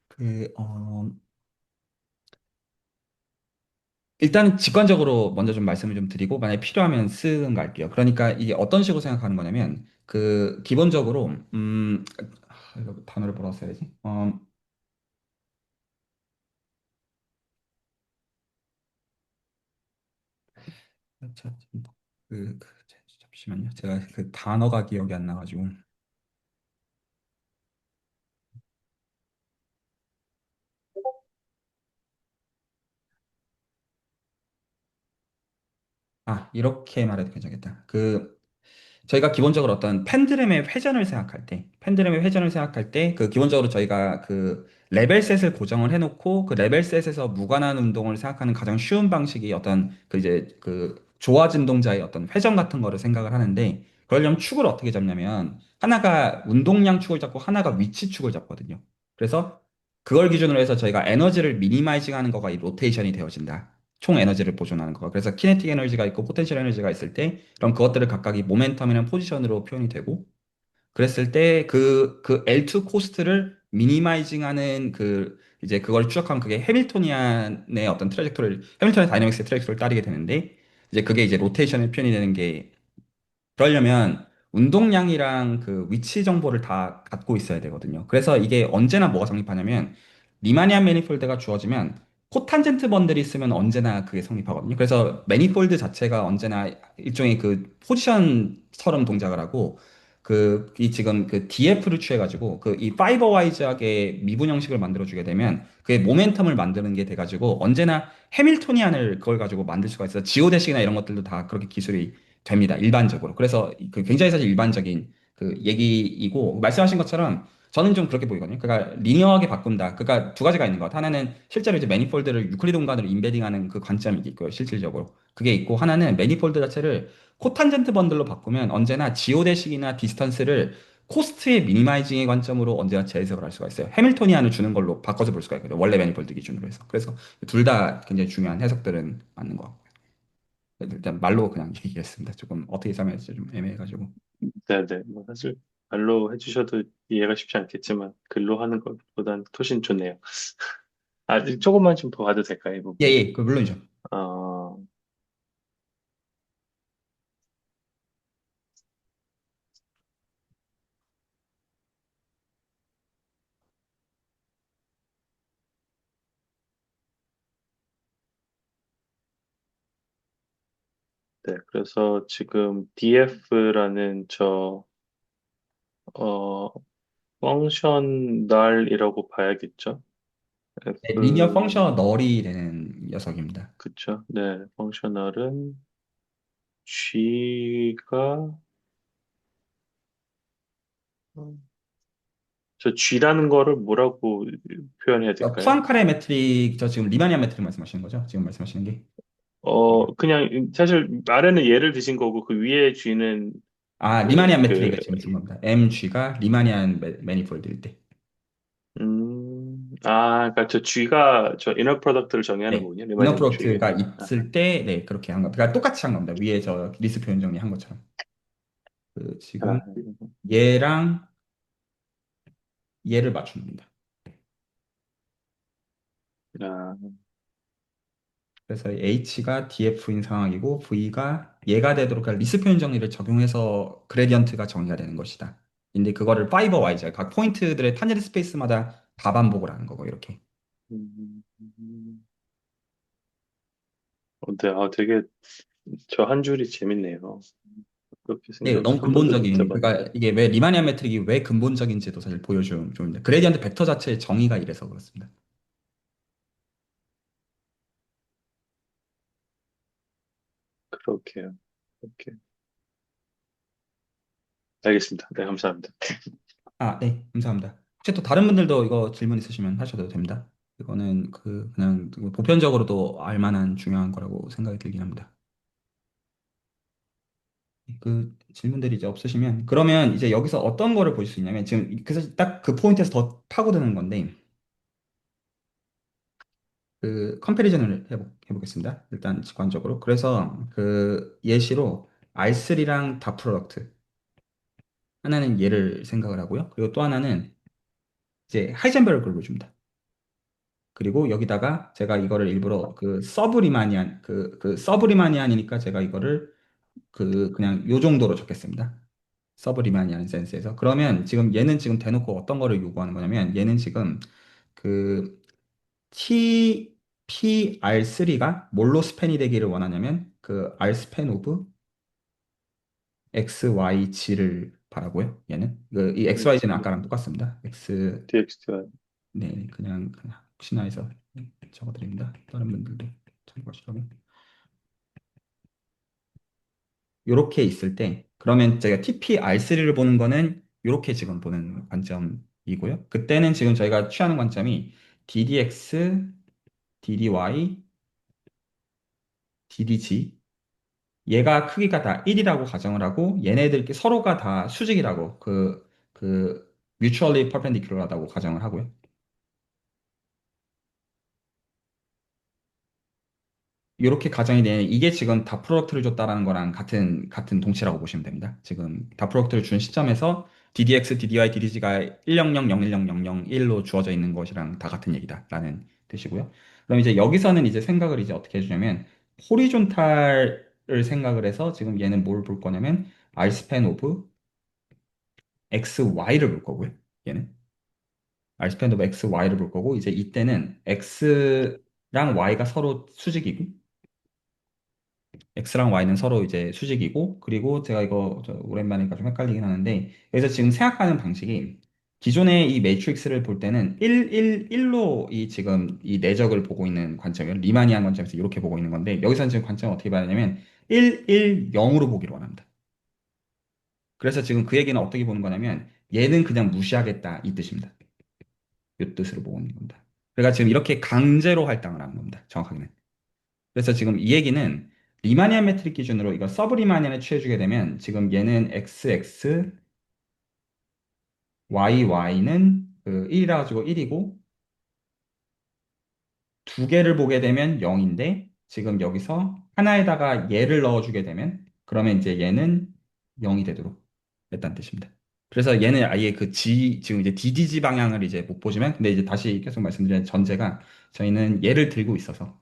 그, 어, 일단 직관적으로 먼저 좀 말씀을 좀 드리고, 만약에 필요하면 쓰는 거 할게요. 그러니까 이게 어떤 식으로 생각하는 거냐면, 기본적으로, 이거 단어를 뭐라고 써야지? 자, 잠시만요. 제가 그 단어가 기억이 안 나가지고. 아, 이렇게 말해도 괜찮겠다. 저희가 기본적으로 어떤 펜드램의 회전을 생각할 때, 그 기본적으로 저희가 그 레벨셋을 고정을 해놓고 그 레벨셋에서 무관한 운동을 생각하는 가장 쉬운 방식이 어떤 그 이제 그 조화 진동자의 어떤 회전 같은 거를 생각을 하는데, 그러려면 축을 어떻게 잡냐면 하나가 운동량 축을 잡고 하나가 위치 축을 잡거든요. 그래서 그걸 기준으로 해서 저희가 에너지를 미니마이징 하는 거가 이 로테이션이 되어진다. 총 에너지를 보존하는 거. 그래서 키네틱 에너지가 있고 포텐셜 에너지가 있을 때 그럼 그것들을 각각 이 모멘텀이나 포지션으로 표현이 되고 그랬을 때 그 L2 코스트를 미니마이징하는 이제 그걸 추적하면 그게 해밀토니안의 어떤 해밀토니안 다이내믹스의 트래젝토리를 따르게 되는데 이제 그게 이제 로테이션의 표현이 되는 게 그러려면 운동량이랑 그 위치 정보를 다 갖고 있어야 되거든요. 그래서 이게 언제나 뭐가 성립하냐면 리마니안 매니폴드가 주어지면 코탄젠트 번들이 있으면 언제나 그게 성립하거든요. 그래서 매니폴드 자체가 언제나 일종의 그 포지션처럼 동작을 하고 이 지금 그 DF를 취해가지고 그 이 파이버 와이즈하게 미분 형식을 만들어주게 되면 그게 모멘텀을 만드는 게 돼가지고 언제나 해밀토니안을 그걸 가지고 만들 수가 있어요. 지오대식이나 이런 것들도 다 그렇게 기술이 됩니다. 일반적으로. 그래서 그 굉장히 사실 일반적인 그 얘기이고 말씀하신 것처럼 저는 좀 그렇게 보이거든요. 그러니까 리니어하게 바꾼다. 그러니까 두 가지가 있는 것 같아요. 하나는 실제로 이제 매니폴드를 유클리드 공간으로 인베딩하는 그 관점이 있고요. 실질적으로. 그게 있고 하나는 매니폴드 자체를 코탄젠트 번들로 바꾸면 언제나 지오대식이나 디스턴스를 코스트의 미니마이징의 관점으로 언제나 재해석을 할 수가 있어요. 해밀토니안을 주는 걸로 바꿔서 볼 수가 있거든요. 원래 매니폴드 기준으로 해서. 그래서 둘 다 굉장히 중요한 해석들은 맞는 것 같고. 일단 말로 그냥 얘기했습니다. 조금 어떻게 설명해야 될지 좀 애매해가지고. 네네. 뭐 사실 말로 해주셔도 이해가 쉽지 않겠지만 글로 하는 것보단 훨씬 좋네요. 아, 조금만 좀 더 봐도 될까요, 이 예, 부분? 예, 물론이죠. 어, 네. 그래서 지금 df라는 어, 펑셔널이라고 봐야겠죠? 네, 리니어 F, 펑셔널이 되는 녀석입니다. 그쵸? 네. 펑셔널은 G가, 저 G라는 거를 뭐라고 표현해야 될까요? 푸앙카레 메트릭, 저 지금 리마니안 메트릭 말씀하시는 거죠? 지금 말씀하시는 게? 그냥, 사실, 아래는 예를 드신 거고, 그 위에 G는, 아, 그, 리마니안 그, 메트릭을 지금 쓴 겁니다. MG가 리마니안 매니폴드일 때. 그러니까 저 G가 저 이너 프로덕트를 정의하는 네. 거군요. 이너 리마니안 프로덕트가 G가. 있을 때, 네, 그렇게 한 겁니다. 그러니까 똑같이 한 겁니다. 위에 저 리스 표현 정리한 것처럼. 지금 아, 얘랑 얘를 맞춥니다. 아, 그래서 H가 DF인 상황이고 V가 얘가 되도록 그러니까 리스 표현 정리를 적용해서 그레디언트가 정의가 되는 것이다. 근데 그거를 파이버 와이즈 각 포인트들의 탄젠트 스페이스마다 다 반복을 하는 거고 이렇게. 되게 저 한 줄이 재밌네요. 그렇게 네, 생각 너무 한 번도 못 근본적인 해봤는데. 그러니까 이게 왜 리마니안 매트릭이 왜 근본적인지도 사실 보여주면 좋은데 그레디언트 벡터 자체의 정의가 이래서 그렇습니다. 그렇게요. 오케이. 알겠습니다. 네, 감사합니다. 아, 네, 감사합니다. 혹시 또 다른 분들도 이거 질문 있으시면 하셔도 됩니다. 이거는 그냥 보편적으로도 알만한 중요한 거라고 생각이 들긴 합니다. 그 질문들이 이제 없으시면 그러면 이제 여기서 어떤 거를 보실 수 있냐면 지금 그래서 딱 그 포인트에서 더 파고드는 건데 그 컴패리즌을 해보겠습니다. 일단 직관적으로. 그래서 그 예시로 R3랑 다 프로덕트 하나는 얘를 생각을 하고요. 그리고 또 하나는 이제 하이젠베르그를 줍니다. 그리고 여기다가 제가 이거를 일부러 그 서브리마니안이니까 제가 이거를 그냥 요 정도로 적겠습니다. 서브리마니안 센스에서. 그러면 지금 얘는 지금 대놓고 어떤 거를 요구하는 거냐면 얘는 지금 그 TPR3가 뭘로 스팬이 되기를 원하냐면 그 Rspan of XYG를 바라고요. 얘는 이 XYG는 아까랑 똑같습니다. X DXT가. 네 그냥 혹시나 해서 적어드립니다. 다른 분들도 참고하시라고. 요렇게 있을 때 그러면 제가 TP-R3를 보는 거는 요렇게 지금 보는 관점이고요. 그때는 지금 저희가 취하는 관점이 DDX, DDY, DDG 얘가 크기가 다 1이라고 가정을 하고 얘네들 서로가 다 수직이라고 그 mutually perpendicular하다고 가정을 하고요. 이렇게 가정이 되는 이게 지금 다 프로덕트를 줬다라는 거랑 같은 동치라고 보시면 됩니다. 지금 다 프로덕트를 준 시점에서 DDX, DDY, DDG가 100, 010, 001로 주어져 있는 것이랑 다 같은 얘기다라는 뜻이고요. 그럼 이제 여기서는 이제 생각을 이제 어떻게 해주냐면 호리존탈을 생각을 해서 지금 얘는 뭘 볼 거냐면 Rspan of XY를 볼 거고요. 얘는 Rspan of XY를 볼 거고 이제 이때는 X랑 Y가 서로 수직이고 X랑 Y는 서로 이제 수직이고, 그리고 제가 이거 오랜만이니까 좀 헷갈리긴 하는데, 여기서 지금 생각하는 방식이, 기존의 이 매트릭스를 볼 때는 1로 이 지금 이 내적을 보고 있는 관점이에요. 리마니안 관점에서 이렇게 보고 있는 건데, 여기서는 지금 관점을 어떻게 봐야 되냐면, 0으로 보기를 원합니다. 그래서 지금 그 얘기는 어떻게 보는 거냐면, 얘는 그냥 무시하겠다, 이 뜻입니다. 이 뜻으로 보고 있는 겁니다. 그러니까 지금 이렇게 강제로 할당을 하는 겁니다. 정확하게는. 그래서 지금 이 얘기는 리마니안 매트릭 기준으로 이거 서브 리마니안에 취해주게 되면 지금 얘는 XX, YY는 그 1이라 가지고 1이고 두 개를 보게 되면 0인데 지금 여기서 하나에다가 얘를 넣어주게 되면 그러면 이제 얘는 0이 되도록 했다는 뜻입니다. 그래서 얘는 아예 지금 이제 DDG 방향을 이제 못 보지만 근데 이제 다시 계속 말씀드린 전제가 저희는 얘를 들고 있어서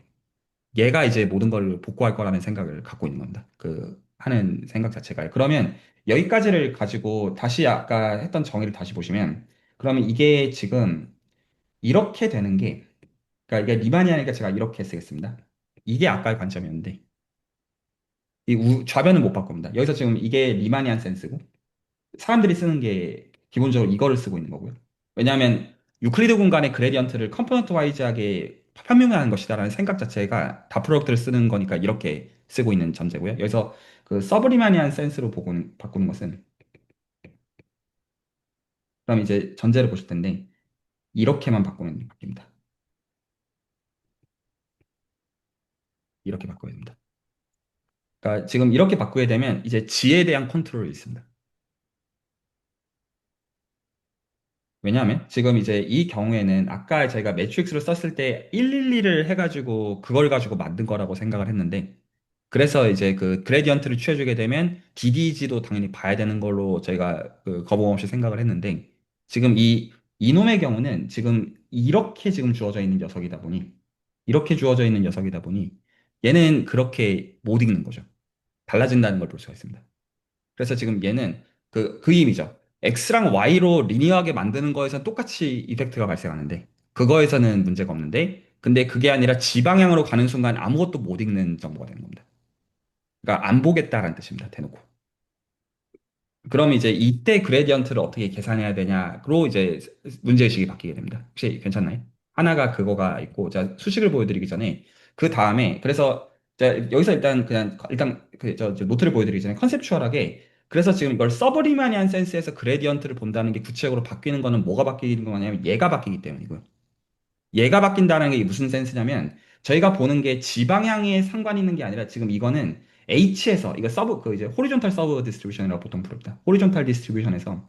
얘가 이제 모든 걸 복구할 거라는 생각을 갖고 있는 겁니다. 하는 생각 자체가. 그러면 여기까지를 가지고 다시 아까 했던 정의를 다시 보시면, 그러면 이게 지금 이렇게 되는 게, 그러니까 이게 리만이하니까 제가 이렇게 쓰겠습니다. 이게 아까의 관점이었는데, 좌변은 못 바꿉니다. 여기서 지금 이게 리마니안 센스고, 사람들이 쓰는 게 기본적으로 이거를 쓰고 있는 거고요. 왜냐하면 유클리드 공간의 그레디언트를 컴포넌트 와이즈하게 편명하는 것이다라는 생각 자체가 다 프로덕트를 쓰는 거니까 이렇게 쓰고 있는 전제고요. 여기서 그 서브리마니안 센스로 바꾸는 것은 그럼 이제 전제를 보실 텐데 이렇게만 바꾸면 바뀝니다. 이렇게 바꿔야 됩니다. 그러니까 지금 이렇게 바꾸게 되면 이제 지에 대한 컨트롤이 있습니다. 왜냐하면 지금 이제 이 경우에는 아까 저희가 매트릭스를 썼을 때 112를 해가지고 그걸 가지고 만든 거라고 생각을 했는데 그래서 이제 그 그레디언트를 취해주게 되면 DDG도 당연히 봐야 되는 걸로 저희가 그 거부감 없이 생각을 했는데 지금 이놈의 경우는 지금 이렇게 지금 주어져 있는 녀석이다 보니 이렇게 주어져 있는 녀석이다 보니 얘는 그렇게 못 읽는 거죠. 달라진다는 걸 볼 수가 있습니다. 그래서 지금 얘는 그 의미죠. X랑 Y로 리니어하게 만드는 거에서는 똑같이 이펙트가 발생하는데, 그거에서는 문제가 없는데, 근데 그게 아니라 지방향으로 가는 순간 아무것도 못 읽는 정보가 되는 겁니다. 그러니까 안 보겠다라는 뜻입니다. 대놓고. 그럼 이제 이때 그레디언트를 어떻게 계산해야 되냐로 이제 문제의식이 바뀌게 됩니다. 혹시 괜찮나요? 하나가 그거가 있고, 자, 수식을 보여드리기 전에, 그 다음에, 그래서, 자, 여기서 일단, 저 노트를 보여드리기 전에 컨셉추얼하게, 그래서 지금 이걸 서브리마니안 센스에서 그레디언트를 본다는 게 구체적으로 바뀌는 거는 뭐가 바뀌는 거냐면 얘가 바뀌기 때문이고요. 얘가 바뀐다는 게 무슨 센스냐면 저희가 보는 게 지방향에 상관 있는 게 아니라 지금 이거는 H에서 이거 이제 호리존탈 서브 디스트리뷰션이라고 보통 부릅니다. 호리존탈 디스트리뷰션에서만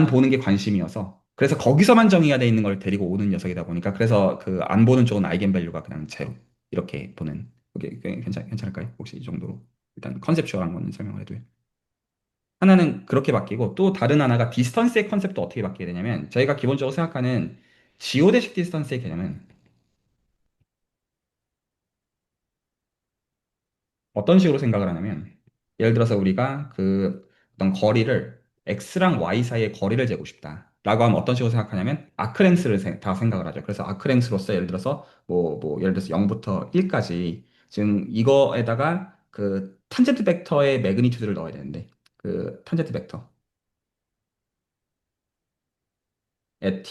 보는 게 관심이어서 그래서 거기서만 정의가 돼 있는 걸 데리고 오는 녀석이다 보니까 그래서 그 안 보는 쪽은 아이겐 밸류가 그냥 제로 이렇게 보는 그게 괜찮을까요? 혹시 이 정도로 일단 컨셉추얼한 거는 설명을 해도요. 하나는 그렇게 바뀌고 또 다른 하나가 디스턴스의 컨셉도 어떻게 바뀌게 되냐면 저희가 기본적으로 생각하는 지오데식 디스턴스의 개념은 어떤 식으로 생각을 하냐면 예를 들어서 우리가 그 어떤 거리를 x랑 y 사이의 거리를 재고 싶다. 라고 하면 어떤 식으로 생각하냐면 아크랭스를 다 생각을 하죠. 그래서 아크랭스로서 예를 들어서 예를 들어서 0부터 1까지 지금 이거에다가 그 탄젠트 벡터의 매그니튜드를 넣어야 되는데 그 탄젠트 벡터 at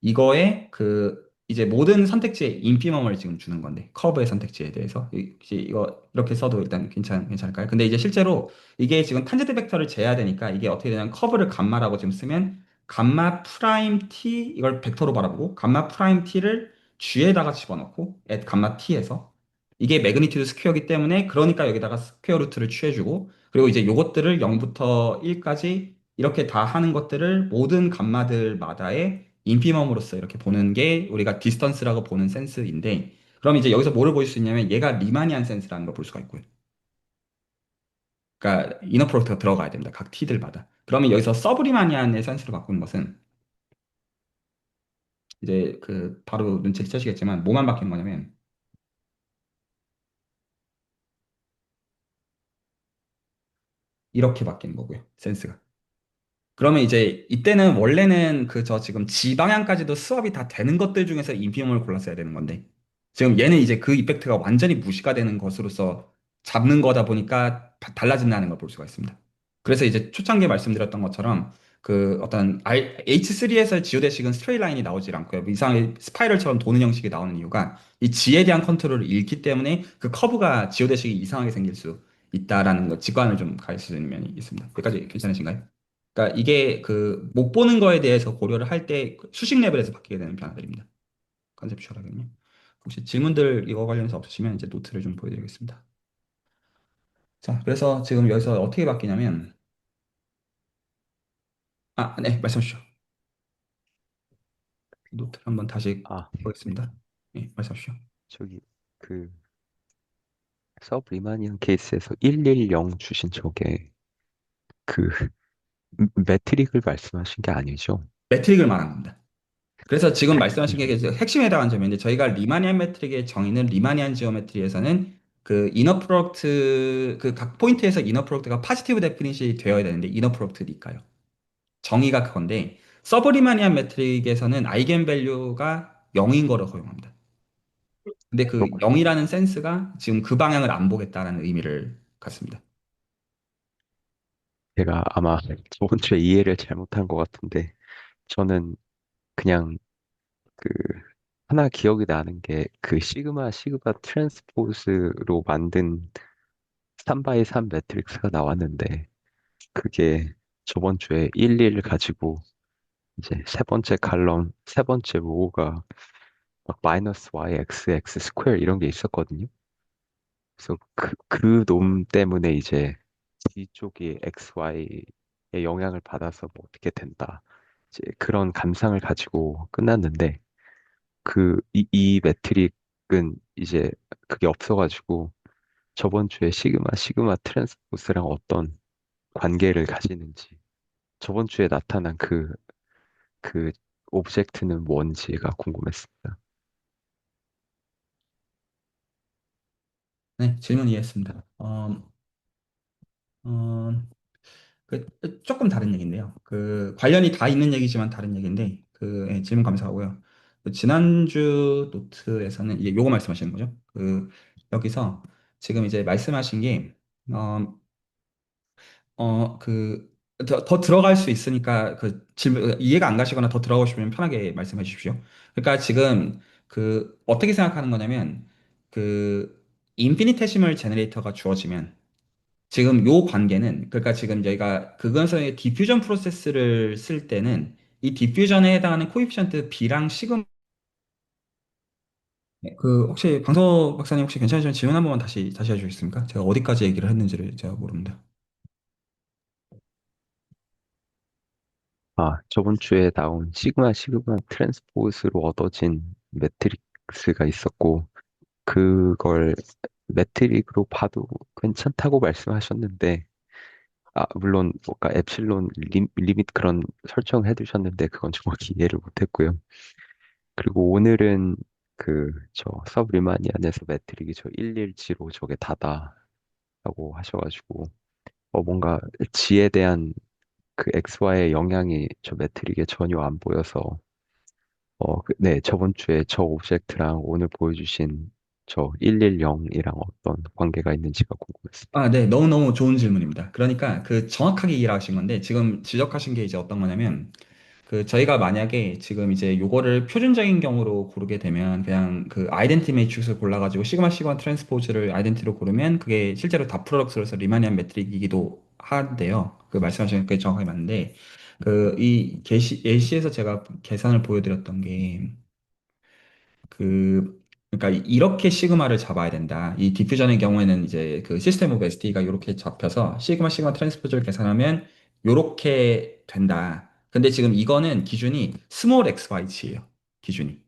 이거에 그 이제 모든 선택지에 인피멈을 지금 주는 건데 커브의 선택지에 대해서 이제 이거 이렇게 써도 일단 괜찮을까요? 근데 이제 실제로 이게 지금 탄젠트 벡터를 재야 되니까 이게 어떻게 되냐면 커브를 감마라고 지금 쓰면 감마 프라임 t 이걸 벡터로 바라보고 감마 프라임 t를 g에다가 집어넣고 at 감마 t에서 이게 매그니튜드 스퀘어이기 때문에 그러니까 여기다가 스퀘어 루트를 취해주고 그리고 이제 요것들을 0부터 1까지 이렇게 다 하는 것들을 모든 감마들마다의 인피멈으로서 이렇게 보는 게 우리가 디스턴스라고 보는 센스인데 그럼 이제 여기서 뭐를 볼 수 있냐면 얘가 리마니안 센스라는 걸 볼 수가 있고요. 그러니까 이너 프로덕트가 들어가야 됩니다. 각 t들마다. 그러면 여기서 서브리마니안의 센스로 바꾸는 것은 이제 그 바로 눈치채시겠지만 뭐만 바뀌는 거냐면 이렇게 바뀌는 거고요. 센스가. 그러면 이제 이때는 원래는 그 저 지금 지 방향까지도 수업이 다 되는 것들 중에서 인피니멈을 골랐어야 되는 건데 지금 얘는 이제 그 이펙트가 완전히 무시가 되는 것으로서 잡는 거다 보니까 달라진다는 걸 볼 수가 있습니다. 그래서 이제 초창기에 말씀드렸던 것처럼 그 어떤 H3에서 지오데식은 스트레이트 라인이 나오질 않고요. 이상하게 스파이럴처럼 도는 형식이 나오는 이유가 이 G에 대한 컨트롤을 잃기 때문에 그 커브가 지오데식이 이상하게 생길 수 있다라는 거 직관을 좀 가르치는 면이 있습니다. 여기까지 괜찮으신가요? 그러니까 이게 그 못 보는 거에 대해서 고려를 할 때 수식 레벨에서 바뀌게 되는 변화들입니다. 컨셉추얼하게는요. 혹시 질문들 이거 관련해서 없으시면 이제 노트를 좀 보여드리겠습니다. 자, 그래서 지금 여기서 어떻게 바뀌냐면 네, 말씀하시죠. 노트를 한번 다시 아, 네. 보겠습니다. 네, 말씀하시죠. 저기 그 서브리마니안 케이스에서 110 주신 저게 그 매트릭을 말씀하신 게 아니죠? 매트릭을 말한 겁니다. 그래서 지금 말씀하신 게 음. 이제 핵심에 해당하는 점인데 저희가 리마니안 매트릭의 정의는 리마니안 지오메트리에서는 그 이너 프로덕트 그 각 포인트에서 이너 프로덕트가 파지티브 데피니시 되어야 되는데 이너 프로덕트니까요. 정의가 그건데 서브리마니안 매트릭에서는 아이겐 밸류가 0인 거를 허용합니다. 근데 그 그렇군요. 0이라는 센스가 지금 그 방향을 안 보겠다라는 의미를 갖습니다. 제가 아마 저번 주에 이해를 잘못한 것 같은데 저는 그냥 그 하나 기억이 나는 게 그 시그마 트랜스포즈로 만든 3 x 3 매트릭스가 나왔는데 그게 저번 주에 11 가지고 이제 세 번째 칼럼, 세 번째 로우가 막 마이너스 y x 스퀘어 이런 게 있었거든요. 그래서 그 놈 때문에 이제 뒤쪽이 xy의 영향을 받아서 뭐 어떻게 된다. 이제 그런 감상을 가지고 끝났는데 이 매트릭은 이제 그게 없어가지고 저번 주에 시그마 트랜스포스랑 어떤 관계를 가지는지 저번 주에 나타난 그 오브젝트는 뭔지가 궁금했습니다. 네, 질문 이해했습니다. 어, 조금 다른 얘기인데요. 그 관련이 다 있는 얘기지만 다른 얘기인데 질문 감사하고요. 그 지난주 노트에서는 이제 요거 말씀하시는 거죠. 그 여기서 지금 이제 말씀하신 게 어, 더 들어갈 수 있으니까 그 질문 이해가 안 가시거나 더 들어가시면 편하게 말씀해 주십시오. 그러니까 지금 그 어떻게 생각하는 거냐면 그 인피니테시멀 제너레이터가 주어지면 지금 요 관계는 그러니까 지금 저희가 그건서의 디퓨전 프로세스를 쓸 때는 이 디퓨전에 해당하는 코이피션트 B랑 시그마 그 혹시 강서 박사님 혹시 괜찮으시면 질문 한 번만 다시 해주시겠습니까? 제가 어디까지 얘기를 했는지를 제가 모릅니다. 아, 저번 주에 나온 시그마 트랜스포스로 얻어진 매트릭스가 있었고, 그걸 매트릭으로 봐도 괜찮다고 말씀하셨는데, 물론, 뭔가 엡실론 리밋 그런 설정을 해두셨는데, 그건 정확히 이해를 못했고요. 그리고 오늘은 서브리마니안에서 매트릭이 저 110로 저게 다다라고 하셔가지고, 뭔가 G에 대한 그 XY의 영향이 저 매트릭에 전혀 안 보여서 네, 저번 주에 저 오브젝트랑 오늘 보여주신 저 110이랑 어떤 관계가 있는지가 궁금했습니다. 아, 네. 너무너무 좋은 질문입니다. 그러니까 그 정확하게 이해하신 건데 지금 지적하신 게 이제 어떤 거냐면 그 저희가 만약에 지금 이제 요거를 표준적인 경우로 고르게 되면 그냥 그 아이덴티 매트릭스를 골라가지고 시그마 시그마 트랜스포즈를 아이덴티로 고르면 그게 실제로 다 프로덕트로서 리마니안 매트릭이기도 한데요. 그 말씀하신 게 정확하게 맞는데 그 이 예시에서 제가 계산을 보여드렸던 게 그, 그러니까 이렇게 시그마를 잡아야 된다. 이 디퓨전의 경우에는 이제 그 시스템 오브 ST가 이렇게 잡혀서 시그마 시그마 트랜스포즈를 계산하면 이렇게 된다. 근데 지금 이거는 기준이 스몰 xy치예요. 기준이.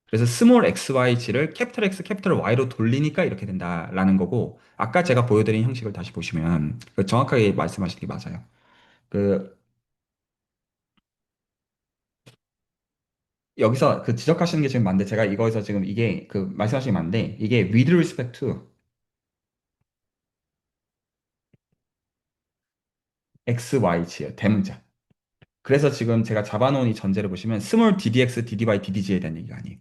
그래서 스몰 xy치를 캐피털 X, 캐피털 Y로 돌리니까 이렇게 된다라는 거고, 아까 제가 보여드린 형식을 다시 보시면 그 정확하게 말씀하신 게 맞아요. 그 여기서 그 지적하시는 게 지금 맞는데 제가 이거에서 지금 이게 그 말씀하신 게 맞는데 이게 with respect to XY치예요. 대문자. 그래서 지금 제가 잡아놓은 이 전제를 보시면 스몰 ddx, ddy, ddg에 대한 얘기가 아니에요.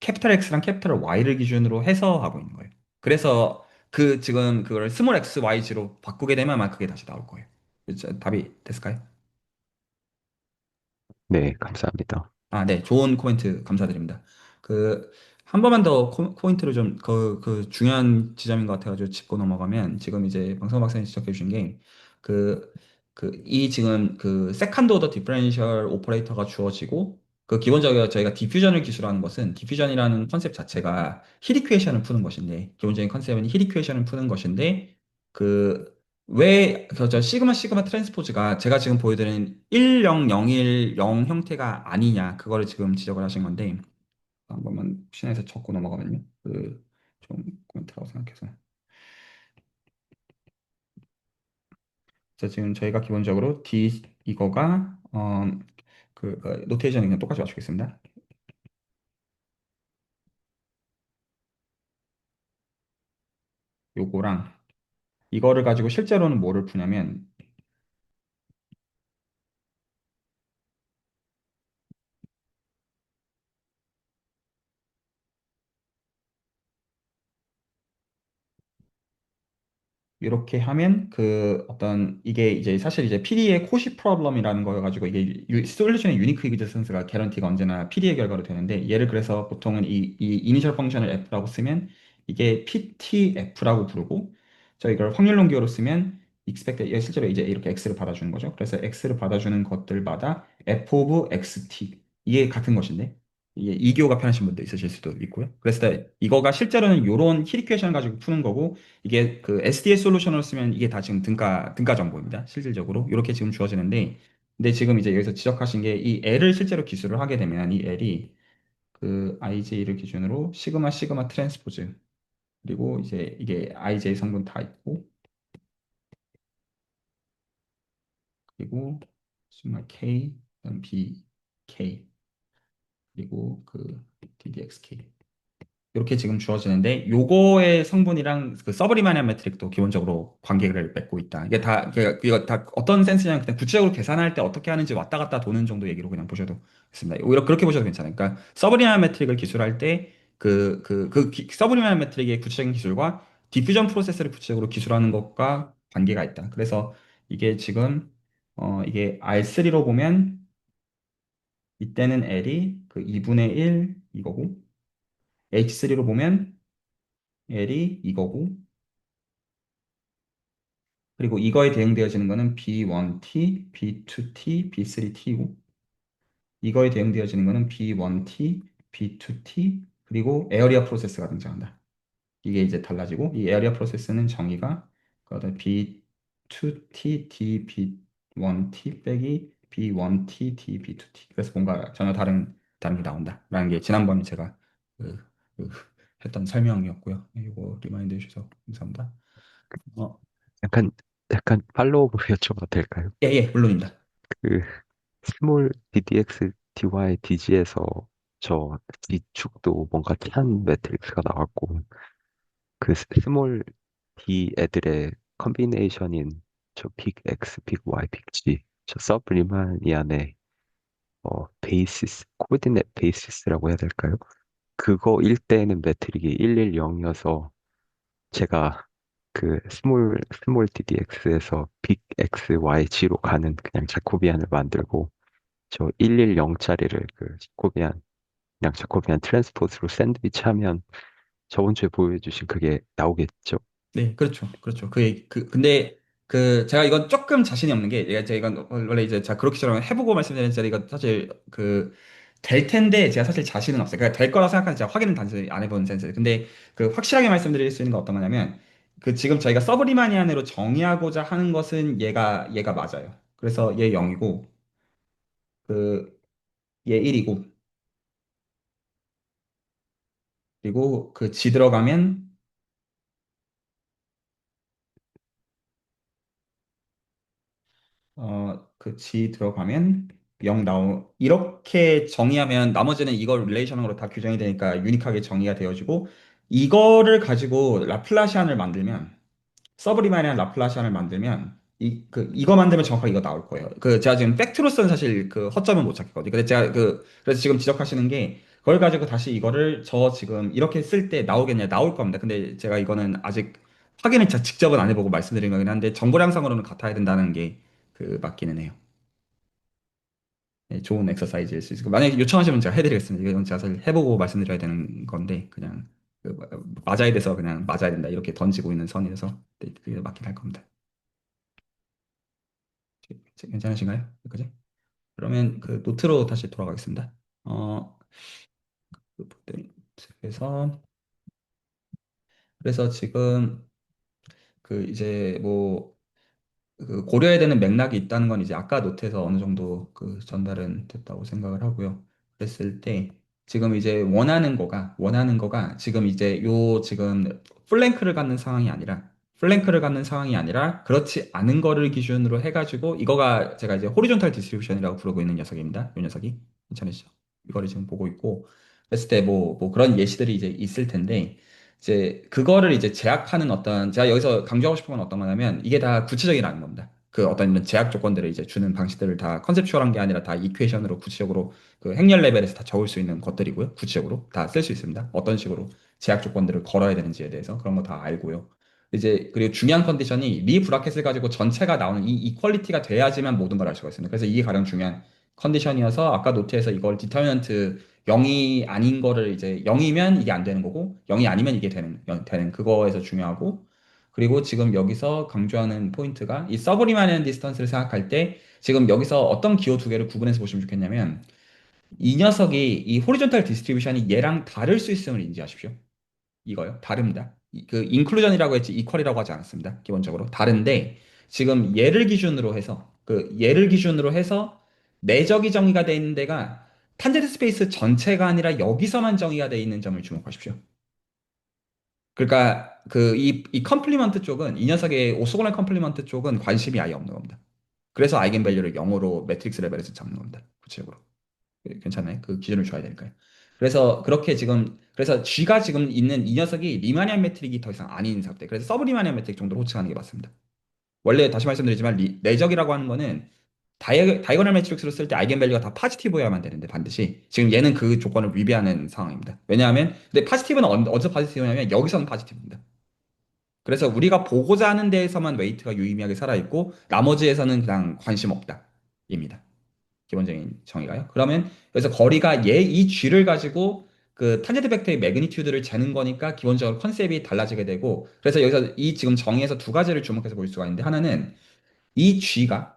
캐피탈 X랑 캐피탈 Y를 기준으로 해서 하고 있는 거예요. 그래서 그 지금 그걸 스몰 x, yg로 바꾸게 되면 아마 그게 다시 나올 거예요. 그쵸? 답이 됐을까요? 네, 감사합니다. 아, 네. 좋은 코멘트 감사드립니다. 그, 한 번만 더 포인트를 좀, 중요한 지점인 것 같아가지고 짚고 넘어가면, 지금 이제 방송 박사님 지적해 주신 게, 그, 이 지금 세컨드 오더 디퍼런셜 오퍼레이터가 주어지고, 그 기본적으로 저희가 디퓨전을 기술하는 것은, 디퓨전이라는 컨셉 자체가 힐 이퀘이션을 푸는 것인데, 기본적인 컨셉은 힐 이퀘이션을 푸는 것인데, 그, 왜, 저 시그마 시그마 트랜스포즈가 제가 지금 보여드린 10010 형태가 아니냐, 그거를 지금 지적을 하신 건데, 한 번만 시나에서 적고 넘어가면요. 좀 코멘트라고 생각해서. 그래서 지금 저희가 기본적으로 이거가, 노테이션이 그냥 똑같이 맞추겠습니다. 요거랑, 이거를 가지고 실제로는 뭐를 푸냐면, 이렇게 하면 그 어떤 이게 이제 사실 이제 PD의 코시 프로블럼이라는 거여가지고 이게 솔루션의 유니크 이그지스턴스가 개런티가 언제나 PD의 결과로 되는데 얘를 그래서 보통은 이 이니셜 펑션을 F라고 쓰면 이게 PTF라고 부르고 저 이걸 확률 논기호로 쓰면 expected 얘 실제로 이제 이렇게 X를 받아주는 거죠. 그래서 X를 받아주는 것들마다 F of XT 이게 같은 것인데 이게 이교가 편하신 분도 있으실 수도 있고요. 그래서 이거가 실제로는 이런 힐 이퀘이션을 가지고 푸는 거고 이게 그 SDS 솔루션으로 쓰면 이게 다 지금 등가 정보입니다. 실질적으로 이렇게 지금 주어지는데, 근데 지금 이제 여기서 지적하신 게 이 L을 실제로 기술을 하게 되면 이 L이 그 IJ를 기준으로 시그마 시그마 트랜스포즈 그리고 이제 이게 IJ 성분 다 있고 그리고 시그마 K 그다음 BK 그리고 DDXK 이렇게 지금 주어지는데 요거의 성분이랑 그 서브리마니안 매트릭도 기본적으로 관계를 맺고 있다. 이게 다 이거 다 어떤 센스냐면 그냥 구체적으로 계산할 때 어떻게 하는지 왔다 갔다 도는 정도 얘기로 그냥 보셔도 있습니다. 오히려 그렇게 보셔도 괜찮아요. 그러니까 서브리마니안 매트릭을 기술할 때 서브리마니안 매트릭의 구체적인 기술과 디퓨전 프로세스를 구체적으로 기술하는 것과 관계가 있다. 그래서 이게 지금 이게 R3로 보면 이때는 L이 그 2분의 1 이거고 H3로 보면 L이 이거고, 그리고 이거에 대응되어지는 거는 B1T, B2T, B3T고, 이거에 대응되어지는 거는 B1T, B2T, 그리고 에어리어 프로세스가 등장한다. 이게 이제 달라지고, 이 에어리어 프로세스는 정의가 그다음 B2T, D, B1T 빼기 B1T, D, B2T. 그래서 뭔가 전혀 다른 게 나온다라는 게 지난번에 제가 그, 그 했던 설명이었고요. 이거 리마인드 해주셔서 감사합니다. 어, 약간, 약간 팔로우업을 여쭤봐도 될까요? 예, 예, 물론입니다. 그, 스몰 DDX, DY, DG에서 저 D축도 뭔가 찬 매트릭스가 나왔고, 그 스몰 D 애들의 컨비네이션인 저 빅 X, 빅 Y, 빅 G, 저 서브리만이 안에 베이시스, 코디넷 베이시스라고 해야 될까요? 그거일 때는 매트릭이 110이어서 제가 그 스몰 DDX에서 빅 XYG로 가는 그냥 자코비안을 만들고 저 110짜리를 그 그냥 자코비안 트랜스포즈로 샌드위치 하면 저번 주에 보여주신 그게 나오겠죠? 네, 그렇죠. 그렇죠. 근데, 제가 이건 조금 자신이 없는 게, 제가 이건 원래 이제 제가 그렇게 처럼 해보고 말씀드리는 제가 이거 사실 될 텐데, 제가 사실 자신은 없어요. 그러니까 될 거라 생각하는 제가 확인은 단순히 안 해본 센스. 근데 확실하게 말씀드릴 수 있는 건 어떤 거냐면, 지금 저희가 서브리마니안으로 정의하고자 하는 것은 얘가 맞아요. 그래서 얘 0이고, 그, 얘 1이고, 그리고 G 들어가면 G 들어가면 0 이렇게 정의하면 나머지는 이걸 릴레이셔널로 다 규정이 되니까 유니크하게 정의가 되어지고, 이거를 가지고 라플라시안을 만들면, 서브리마리안 라플라시안을 만들면, 이거 만들면 정확하게 이거 나올 거예요. 제가 지금 팩트로서는 사실 허점은 못 찾겠거든요. 근데 제가 그래서 지금 지적하시는 게, 그걸 가지고 다시 이거를 지금 이렇게 쓸 때 나오겠냐, 나올 겁니다. 근데 제가 이거는 아직 확인을 직접은 안 해보고 말씀드린 거긴 한데, 정보량상으로는 같아야 된다는 게 맞기는 해요. 네, 좋은 엑서사이즈일 수 있을 거. 만약에 요청하시면 제가 해드리겠습니다. 이건 제가 사실 해보고 말씀드려야 되는 건데, 그냥 맞아야 돼서 그냥 맞아야 된다 이렇게 던지고 있는 선이라서 네, 그게 맞긴 할 겁니다. 괜찮으신가요? 그지? 그러면 노트로 다시 돌아가겠습니다. 어, 그래서 지금 이제 뭐 고려해야 되는 맥락이 있다는 건 이제 아까 노트에서 어느 정도 전달은 됐다고 생각을 하고요. 그랬을 때 지금 이제 원하는 거가 지금 이제 지금 플랭크를 갖는 상황이 아니라 그렇지 않은 거를 기준으로 해가지고 이거가 제가 이제 호리존탈 디스트리뷰션이라고 부르고 있는 녀석입니다. 이 녀석이 괜찮으시죠? 이거를 지금 보고 있고 그랬을 때 뭐 그런 예시들이 이제 있을 텐데 이제 그거를 이제 제약하는 제가 여기서 강조하고 싶은 건 어떤 거냐면 이게 다 구체적이라는 겁니다. 어떤 이런 제약 조건들을 이제 주는 방식들을 다 컨셉추얼한 게 아니라 다 이퀘이션으로 구체적으로 행렬 레벨에서 다 적을 수 있는 것들이고요. 구체적으로 다 쓸 수 있습니다. 어떤 식으로 제약 조건들을 걸어야 되는지에 대해서 그런 거 다 알고요. 이제 그리고 중요한 컨디션이 리 브라켓을 가지고 전체가 나오는 이 이퀄리티가 돼야지만 모든 걸 알 수가 있습니다. 그래서 이게 가장 중요한 컨디션이어서 아까 노트에서 이걸 디터미넌트 0이 아닌 거를 이제 0이면 이게 안 되는 거고 0이 아니면 이게 되는 그거에서 중요하고 그리고 지금 여기서 강조하는 포인트가 이 서브리마니안 디스턴스를 생각할 때 지금 여기서 어떤 기호 두 개를 구분해서 보시면 좋겠냐면 이 녀석이 이 호리존탈 디스트리뷰션이 얘랑 다를 수 있음을 인지하십시오. 이거요. 다릅니다. 인클루전이라고 했지 이퀄이라고 하지 않았습니다. 기본적으로 다른데 지금 얘를 기준으로 해서 내적이 정의가 돼 있는 데가 탄젠트 스페이스 전체가 아니라 여기서만 정의가 돼 있는 점을 주목하십시오. 그러니까 이 컴플리먼트 쪽은 이 녀석의 오소고널 컴플리먼트 쪽은 관심이 아예 없는 겁니다. 그래서 아이겐밸류를 0으로 매트릭스 레벨에서 잡는 겁니다. 구체적으로. 괜찮아요? 그 기준을 줘야 되니까요. 그래서 G가 지금 있는 이 녀석이 리마니안 매트릭이 더 이상 아닌 상태. 그래서 서브 리마니안 매트릭 정도로 호칭하는 게 맞습니다. 원래 다시 말씀드리지만 내적이라고 하는 거는 다이거널 매트릭스로 쓸 때 아이겐밸류가 다 파지티브여야만 되는데 반드시 지금 얘는 그 조건을 위배하는 상황입니다. 왜냐하면 근데 파지티브는 어디서 파지티브냐면 여기서는 파지티브입니다. 그래서 우리가 보고자 하는 데에서만 웨이트가 유의미하게 살아있고 나머지에서는 그냥 관심 없다. 입니다. 기본적인 정의가요. 그러면 여기서 거리가 이 G를 가지고 탄젠트 벡터의 매그니튜드를 재는 거니까 기본적으로 컨셉이 달라지게 되고 그래서 여기서 이 지금 정의에서 두 가지를 주목해서 볼 수가 있는데 하나는 이 G가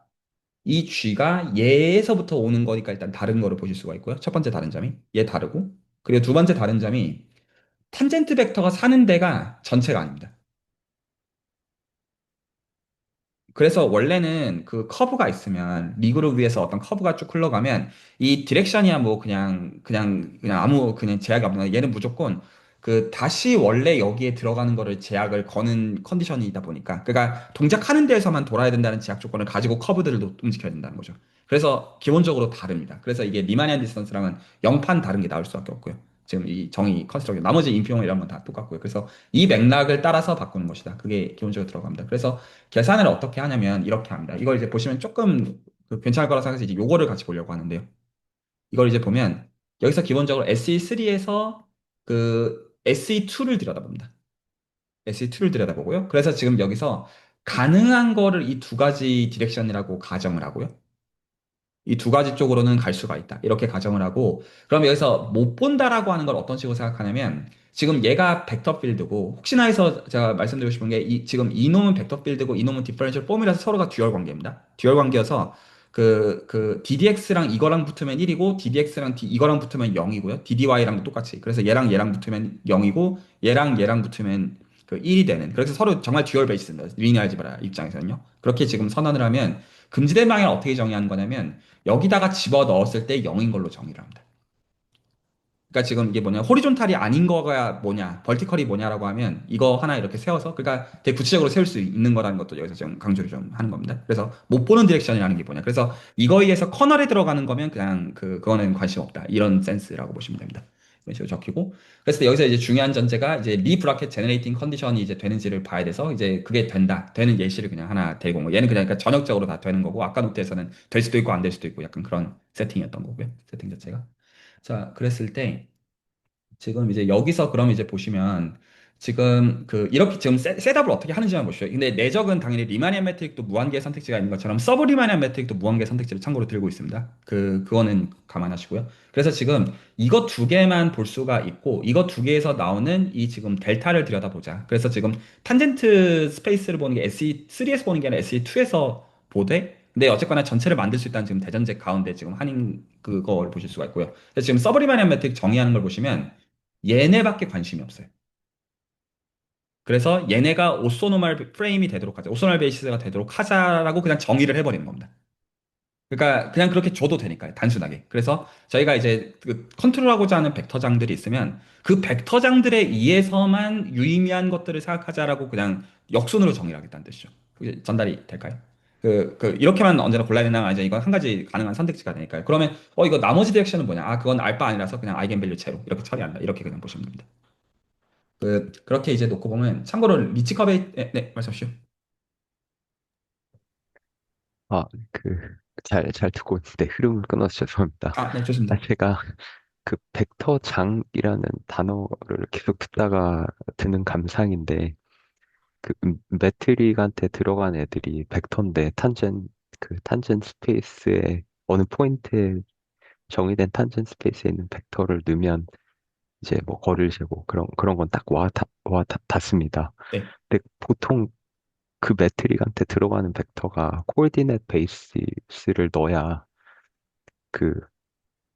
얘에서부터 오는 거니까 일단 다른 거를 보실 수가 있고요. 첫 번째 다른 점이 얘 다르고 그리고 두 번째 다른 점이 탄젠트 벡터가 사는 데가 전체가 아닙니다. 그래서 원래는 커브가 있으면 리그를 위해서 어떤 커브가 쭉 흘러가면 이 디렉션이야 뭐 그냥 아무 그냥 제약이 없는 얘는 무조건 다시 원래 여기에 들어가는 거를 제약을 거는 컨디션이다 보니까 그러니까 동작하는 데에서만 돌아야 된다는 제약 조건을 가지고 커브들을 움직여야 된다는 거죠. 그래서 기본적으로 다릅니다. 그래서 이게 리마니안 디스턴스랑은 영판 다른 게 나올 수밖에 없고요. 지금 이 정의 컨스트럭션 나머지 인피용 이런 건 다 똑같고요. 그래서 이 맥락을 따라서 바꾸는 것이다. 그게 기본적으로 들어갑니다. 그래서 계산을 어떻게 하냐면 이렇게 합니다. 이걸 이제 보시면 조금 괜찮을 거라 생각해서 이제 요거를 같이 보려고 하는데요. 이걸 이제 보면 여기서 기본적으로 SE3에서 그 SE2를 들여다봅니다. SE2를 들여다보고요. 그래서 지금 여기서 가능한 거를 이 두 가지 디렉션이라고 가정을 하고요. 이 두 가지 쪽으로는 갈 수가 있다. 이렇게 가정을 하고, 그럼 여기서 못 본다라고 하는 걸 어떤 식으로 생각하냐면, 지금 얘가 벡터 필드고, 혹시나 해서 제가 말씀드리고 싶은 게, 지금 이놈은 벡터 필드고, 이놈은 디퍼런셜 폼이라서 서로가 듀얼 관계입니다. 듀얼 관계여서, DDX랑 이거랑 붙으면 1이고, DDX랑 이거랑 붙으면 0이고요. DDY랑도 똑같이. 그래서 얘랑 붙으면 0이고, 얘랑 붙으면 그 1이 되는. 그래서 서로 정말 듀얼 베이스입니다. 리니어 알지브라 입장에서는요. 그렇게 지금 선언을 하면, 금지된 방향을 어떻게 정의하는 거냐면, 여기다가 집어 넣었을 때 0인 걸로 정의를 합니다. 그러니까 지금 이게 뭐냐, 호리존탈이 아닌 거가 뭐냐, 벌티컬이 뭐냐라고 하면 이거 하나 이렇게 세워서, 그러니까 되게 구체적으로 세울 수 있는 거라는 것도 여기서 좀 강조를 좀 하는 겁니다. 그래서 못 보는 디렉션이라는 게 뭐냐. 그래서 이거에 의해서 커널에 들어가는 거면 그냥 그거는 관심 없다. 이런 센스라고 보시면 됩니다. 이런 식으로 적히고. 그래서 여기서 이제 중요한 전제가 이제 리브라켓 제너레이팅 컨디션이 이제 되는지를 봐야 돼서 이제 그게 된다. 되는 예시를 그냥 하나 대고 온 거. 얘는 그냥 그러니까 전역적으로 다 되는 거고 아까 노트에서는 될 수도 있고 안 될 수도 있고 약간 그런 세팅이었던 거고요. 세팅 자체가. 자, 그랬을 때 지금 이제 여기서 그럼 이제 보시면 지금 이렇게 지금 셋업을 어떻게 하는지만 보시죠. 근데 내적은 당연히 리마니안 매트릭도 무한계 선택지가 있는 것처럼 서브 리마니안 매트릭도 무한계 선택지를 참고로 들고 있습니다. 그거는 감안하시고요. 그래서 지금 이거 두 개만 볼 수가 있고 이거 두 개에서 나오는 이 지금 델타를 들여다보자. 그래서 지금 탄젠트 스페이스를 보는 게 SE3에서 보는 게 아니라 SE2에서 보되 근데 어쨌거나 전체를 만들 수 있다는 지금 대전제 가운데 지금 한인 그걸 보실 수가 있고요. 그래서 지금 서브리마니안 매트릭 정의하는 걸 보시면 얘네밖에 관심이 없어요. 그래서 얘네가 오소노말 프레임이 되도록 하자. 오소노말 베이시스가 되도록 하자라고 그냥 정의를 해버리는 겁니다. 그러니까 그냥 그렇게 줘도 되니까요. 단순하게. 그래서 저희가 이제 컨트롤하고자 하는 벡터장들이 있으면 그 벡터장들에 의해서만 유의미한 것들을 생각하자라고 그냥 역순으로 정의를 하겠다는 뜻이죠. 그게 전달이 될까요? 이렇게만 언제나 골라야 되나? 아니면 이건 한 가지 가능한 선택지가 되니까요. 그러면, 이거 나머지 디렉션은 뭐냐? 아, 그건 알바 아니라서 그냥 아이겐밸류 제로. 이렇게 처리한다. 이렇게 그냥 보시면 됩니다. 그렇게 이제 놓고 보면, 참고로 리치커베이, 네, 말씀하시죠. 아, 그, 잘 듣고 있는데 흐름을 끊어서 죄송합니다. 아, 네, 좋습니다. 제가 그 벡터장이라는 단어를 계속 듣다가 드는 감상인데, 매트릭한테 들어간 애들이 벡터인데, 탄젠 스페이스에 어느 포인트에 정의된 탄젠 스페이스에 있는 벡터를 넣으면 이제 뭐 거리를 재고 그런 건 딱 닿습니다. 네. 근데 보통 그 매트릭한테 들어가는 벡터가 코디네이트 베이시스를 넣어야 그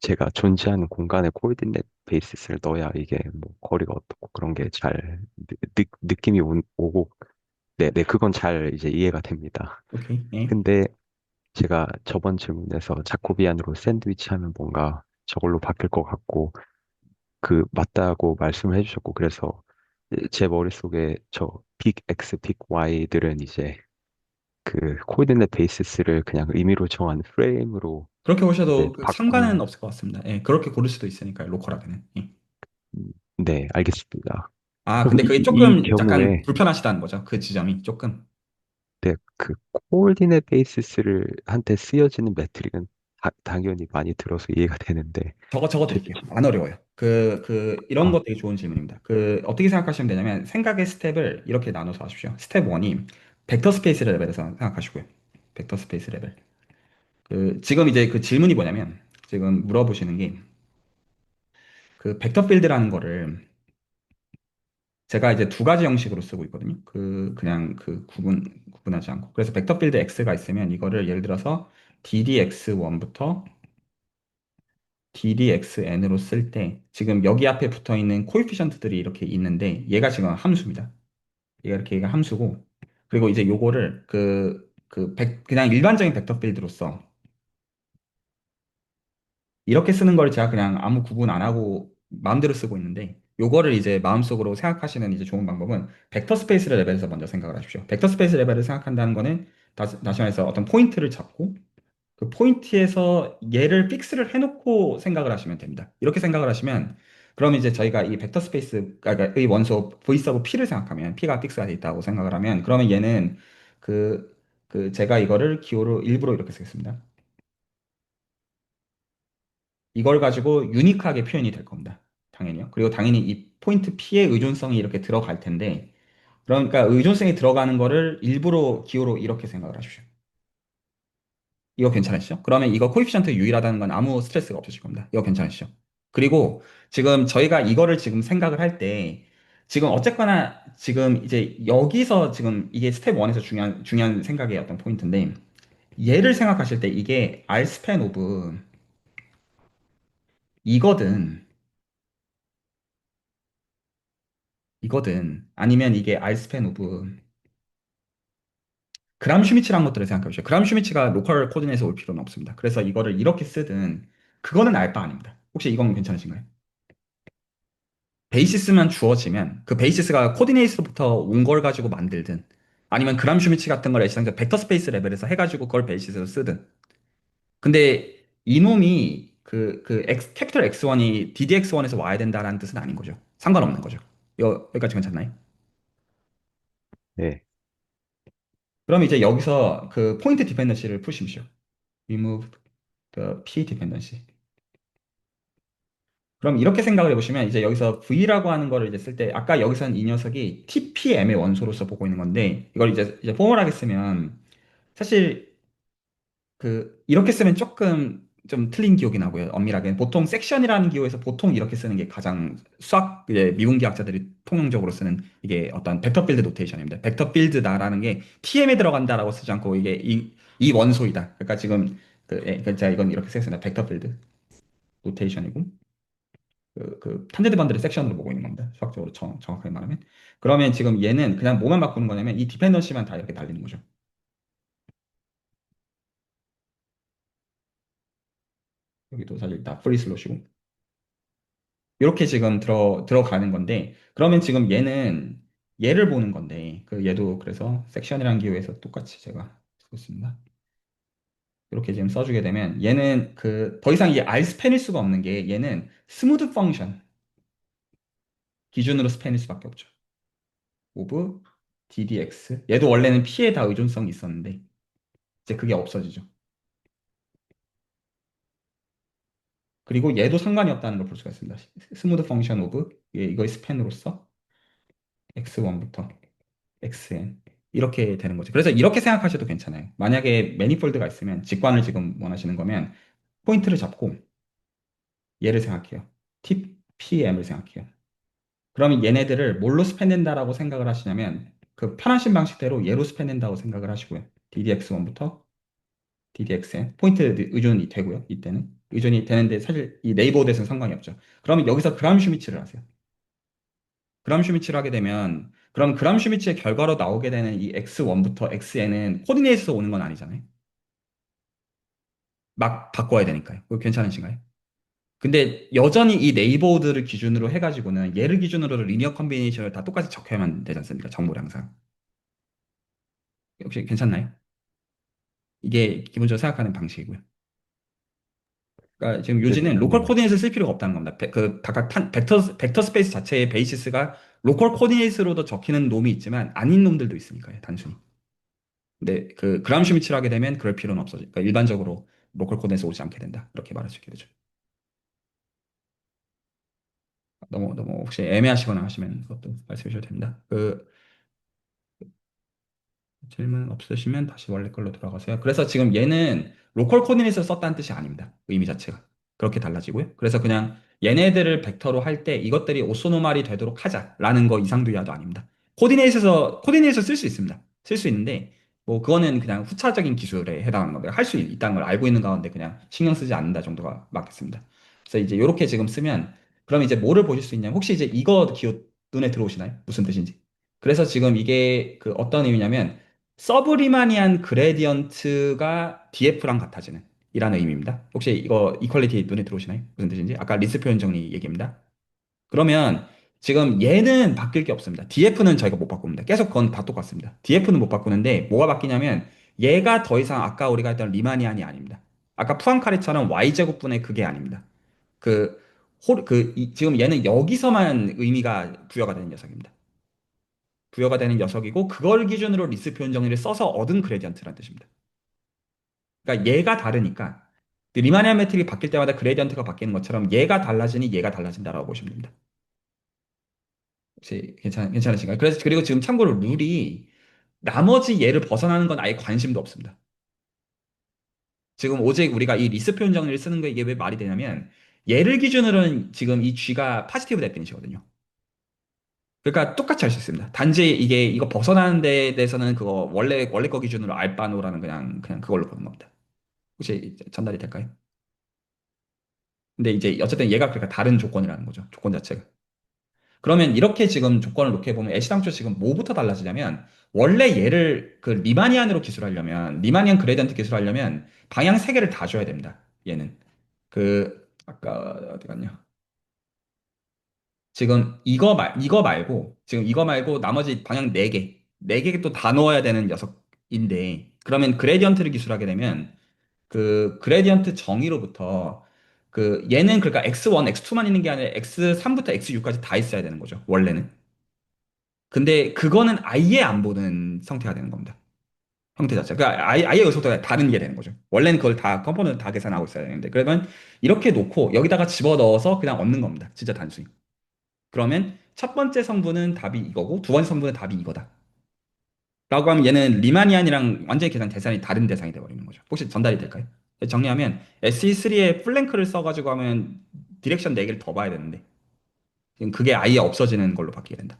제가 존재하는 공간에 코디네이트 베이시스를 넣어야 이게 뭐 거리가 어떻고 그런 게 잘 느낌이 오고 네 그건 잘 이제 이해가 됩니다. 오케이. 네. 근데 제가 저번 질문에서 자코비안으로 샌드위치 하면 뭔가 저걸로 바뀔 것 같고 맞다고 말씀을 해주셨고 그래서 제 머릿속에 빅 X, 빅 Y들은 이제 코디네이트 베이시스를 그냥 의미로 정한 프레임으로 그렇게 이제 보셔도 상관은 바꾼 없을 것 같습니다. 예, 그렇게 고를 수도 있으니까요. 로컬하게는. 예. 네, 알겠습니다. 아, 그럼 근데 그게 이 조금 약간 경우에 불편하시다는 거죠. 그 지점이 조금. 네, 코디네이트 베이시스를 한테 쓰여지는 매트릭은 당연히 많이 들어서 이해가 되는데 적어 제- 드릴게요. 안 어려워요. 이런 아, 거 되게 좋은 질문입니다. 어떻게 생각하시면 되냐면, 생각의 스텝을 이렇게 나눠서 하십시오. 스텝 1이 벡터 스페이스 레벨에서 생각하시고요. 벡터 스페이스 레벨. 지금 이제 그 질문이 뭐냐면, 지금 물어보시는 게, 벡터 필드라는 거를 제가 이제 두 가지 형식으로 쓰고 있거든요. 그냥 구분하지 않고. 그래서 벡터 필드 X가 있으면 이거를 예를 들어서 DDX1부터 DDXN으로 쓸 때 지금 여기 앞에 붙어 있는 코에피션트들이 이렇게 있는데 얘가 지금 함수입니다. 얘가 함수고 그리고 이제 요거를 그냥 일반적인 벡터 필드로서 이렇게 쓰는 걸 제가 그냥 아무 구분 안 하고 마음대로 쓰고 있는데 요거를 이제 마음속으로 생각하시는 이제 좋은 방법은 벡터 스페이스 레벨에서 먼저 생각을 하십시오. 벡터 스페이스 레벨을 생각한다는 거는 다시 말해서 어떤 포인트를 잡고 그 포인트에서 얘를 픽스를 해놓고 생각을 하시면 됩니다. 이렇게 생각을 하시면 그럼 이제 저희가 이 벡터 스페이스 그러니까 이 원소 V 서브 P를 생각하면 P가 픽스가 돼 있다고 생각을 하면 그러면 얘는 제가 이거를 기호로 일부러 이렇게 쓰겠습니다. 이걸 가지고 유니크하게 표현이 될 겁니다. 당연히요. 그리고 당연히 이 포인트 P의 의존성이 이렇게 들어갈 텐데, 그러니까 의존성이 들어가는 거를 일부러 기호로 이렇게 생각을 하십시오. 이거 괜찮으시죠? 그러면 이거 코에피션트 유일하다는 건 아무 스트레스가 없으실 겁니다. 이거 괜찮으시죠? 그리고 지금 저희가 이거를 지금 생각을 할 때, 지금 어쨌거나 지금 이제 여기서 지금 이게 스텝 1에서 중요한 생각의 어떤 포인트인데, 얘를 생각하실 때 이게 R 스팬 오브 이거든, 이거든, 아니면 이게 R 스팬 오브 그람 슈미츠라는 것들을 생각해 보시죠. 그람 슈미츠가 로컬 코드에서 올 필요는 없습니다. 그래서 이거를 이렇게 쓰든, 그거는 알바 아닙니다. 혹시 이건 괜찮으신가요? 베이시스만 주어지면 그 베이시스가 코디네이스로부터 온 걸 가지고 만들든 아니면 그람 슈미치 같은 걸 애시당초 벡터 스페이스 레벨에서 해가지고 그걸 베이시스로 쓰든 근데 이놈이 캐피털 X1이 DDX1에서 와야 된다라는 뜻은 아닌 거죠. 상관없는 거죠. 여기까지 괜찮나요? 네. 그럼 이제 여기서 그 포인트 디펜던시를 푸십시오. remove the P dependency. 그럼 이렇게 생각을 해보시면 이제 여기서 V라고 하는 거를 이제 쓸 때 아까 여기서는 이 녀석이 TPM의 원소로서 보고 있는 건데 이걸 이제 포멀하게 쓰면 사실 이렇게 쓰면 조금 좀 틀린 기억이 나고요. 엄밀하게 보통 섹션이라는 기호에서 보통 이렇게 쓰는 게 가장 수학 이제 미분기학자들이 통용적으로 쓰는 이게 어떤 벡터 필드 노테이션입니다. 벡터 필드다라는 게 TM에 들어간다라고 쓰지 않고 이게 이 원소이다. 그러니까 지금 그러니까 제가 이건 이렇게 쓰겠습니다. 벡터 필드 노테이션이고 탄제드 반드를 섹션으로 보고 있는 겁니다. 수학적으로 정확하게 말하면. 그러면 지금 얘는 그냥 뭐만 바꾸는 거냐면 이 디펜던시만 다 이렇게 달리는 거죠. 여기도 사실 다 프리 슬롯이고. 이렇게 지금 들어가는 건데, 그러면 지금 얘를 보는 건데, 얘도 그래서 섹션이라는 기호에서 똑같이 제가 쓰겠습니다. 이렇게 지금 써주게 되면 얘는 더 이상 이게 R 스팬일 수가 없는 게 얘는 스무드 펑션 기준으로 스팬일 수밖에 없죠. 오브 DDX. 얘도 원래는 P에 다 의존성이 있었는데, 이제 그게 없어지죠. 그리고 얘도 상관이 없다는 걸 볼 수가 있습니다. 스무드 펑션 오브 이거의 스팬으로서 x1부터 xn 이렇게 되는 거죠. 그래서 이렇게 생각하셔도 괜찮아요. 만약에 매니폴드가 있으면 직관을 지금 원하시는 거면 포인트를 잡고 얘를 생각해요. TPM을 생각해요. 그러면 얘네들을 뭘로 스팬된다라고 생각을 하시냐면 그 편하신 방식대로 얘로 스팬된다고 생각을 하시고요. DDX1부터 DDXN 포인트 의존이 되고요. 이때는 의존이 되는데 사실 이 네이버드에서는 상관이 없죠. 그러면 여기서 그람 슈미츠를 하세요. 그람 슈미츠를 하게 되면 그럼 그람 슈미츠의 결과로 나오게 되는 이 X1부터 XN은 코디네이트에서 오는 건 아니잖아요. 막 바꿔야 되니까요. 그거 괜찮으신가요? 근데 여전히 이 네이버드를 기준으로 해가지고는 얘를 기준으로 리니어 컨비네이션을 다 똑같이 적혀야만 되지 않습니까? 정보를 항상. 혹시 괜찮나요? 이게 기본적으로 생각하는 방식이고요. 그러니까 지금 요지는 로컬 네. 코디네이트를 쓸 필요가 없다는 겁니다. 각각 벡터 스페이스 자체의 베이시스가 로컬 코디네이트로도 적히는 놈이 있지만 아닌 놈들도 있으니까요. 단순히. 근데 그람 슈미츠를 하게 되면 그럴 필요는 없어져. 그러니까 일반적으로 로컬 코드에서 오지 않게 된다. 이렇게 말할 수 있게 되죠. 너무 혹시 애매하시거나 하시면 그것도 말씀해 주셔도 됩니다. 질문 없으시면 다시 원래 걸로 돌아가세요. 그래서 지금 얘는 로컬 코디네이트를 썼다는 뜻이 아닙니다. 의미 자체가. 그렇게 달라지고요. 그래서 그냥 얘네들을 벡터로 할 때 이것들이 오소노말이 되도록 하자라는 거 이상도 이하도 아닙니다. 코디네이터 쓸 수 있습니다. 쓸 수 있는데 뭐 그거는 그냥 후차적인 기술에 해당하는 겁니다. 할 수 있다는 걸 알고 있는 가운데 그냥 신경 쓰지 않는다 정도가 맞겠습니다. 그래서 이제 이렇게 지금 쓰면 그럼 이제 뭐를 보실 수 있냐면 혹시 이제 이거 기호 눈에 들어오시나요? 무슨 뜻인지? 그래서 지금 이게 어떤 의미냐면 서브리마니안 그레디언트가 DF랑 같아지는 이라는 의미입니다. 혹시 이거 이퀄리티 눈에 들어오시나요? 무슨 뜻인지? 아까 리스 표현 정리 얘기입니다. 그러면 지금 얘는 바뀔 게 없습니다. DF는 저희가 못 바꿉니다. 계속 그건 다 똑같습니다. DF는 못 바꾸는데 뭐가 바뀌냐면 얘가 더 이상 아까 우리가 했던 리마니안이 아닙니다. 아까 푸앙카레처럼 Y제곱분의 그게 아닙니다. 지금 얘는 여기서만 의미가 부여가 되는 녀석입니다. 부여가 되는 녀석이고 그걸 기준으로 리스 표현 정리를 써서 얻은 그레디언트라는 뜻입니다. 그러니까 얘가 다르니까 리마니안 매트릭이 바뀔 때마다 그레디언트가 바뀌는 것처럼 얘가 달라지니 얘가 달라진다라고 보시면 됩니다. 혹시 괜찮으신가요? 그래서 그리고 지금 참고로 룰이 나머지 얘를 벗어나는 건 아예 관심도 없습니다. 지금 오직 우리가 이 리스 표현 정리를 쓰는 거 이게 왜 말이 되냐면 얘를 기준으로는 지금 이 G가 파지티브 데피니시거든요. 그러니까 똑같이 할 수 있습니다. 단지 이게 이거 벗어나는 데 대해서는 그거 원래 거 기준으로 알바노라는 그냥 그걸로 보는 겁니다. 혹시 전달이 될까요? 근데 이제 어쨌든 얘가 그러니까 다른 조건이라는 거죠. 조건 자체가. 그러면 이렇게 지금 조건을 놓게 보면 애시당초 지금 뭐부터 달라지냐면 원래 얘를 그 리마니안으로 기술하려면 리마니안 그레디언트 기술하려면 방향 세 개를 다 줘야 됩니다. 얘는 그 아까 어디 갔냐? 지금 이거 말고 나머지 방향 네 개 또 다 넣어야 되는 녀석인데 그러면 그레디언트를 기술하게 되면 그 그레디언트 정의로부터 그 얘는 그러니까 x1, x2만 있는 게 아니라 x3부터 x6까지 다 있어야 되는 거죠. 원래는. 근데 그거는 아예 안 보는 형태가 되는 겁니다. 형태 자체. 그러니까 아예 여기서부터 다른 게 되는 거죠. 원래는 그걸 다 컴포넌트 다 계산하고 있어야 되는데 그러면 이렇게 놓고 여기다가 집어 넣어서 그냥 얻는 겁니다. 진짜 단순히. 그러면 첫 번째 성분은 답이 이거고 두 번째 성분은 답이 이거다. 라고 하면 얘는 리마니안이랑 완전히 계산 대상이 다른 대상이 돼버리는 거죠. 혹시 전달이 될까요? 정리하면 SE3에 플랭크를 써가지고 하면 디렉션 4개를 더 봐야 되는데 지금 그게 아예 없어지는 걸로 바뀌게 된다.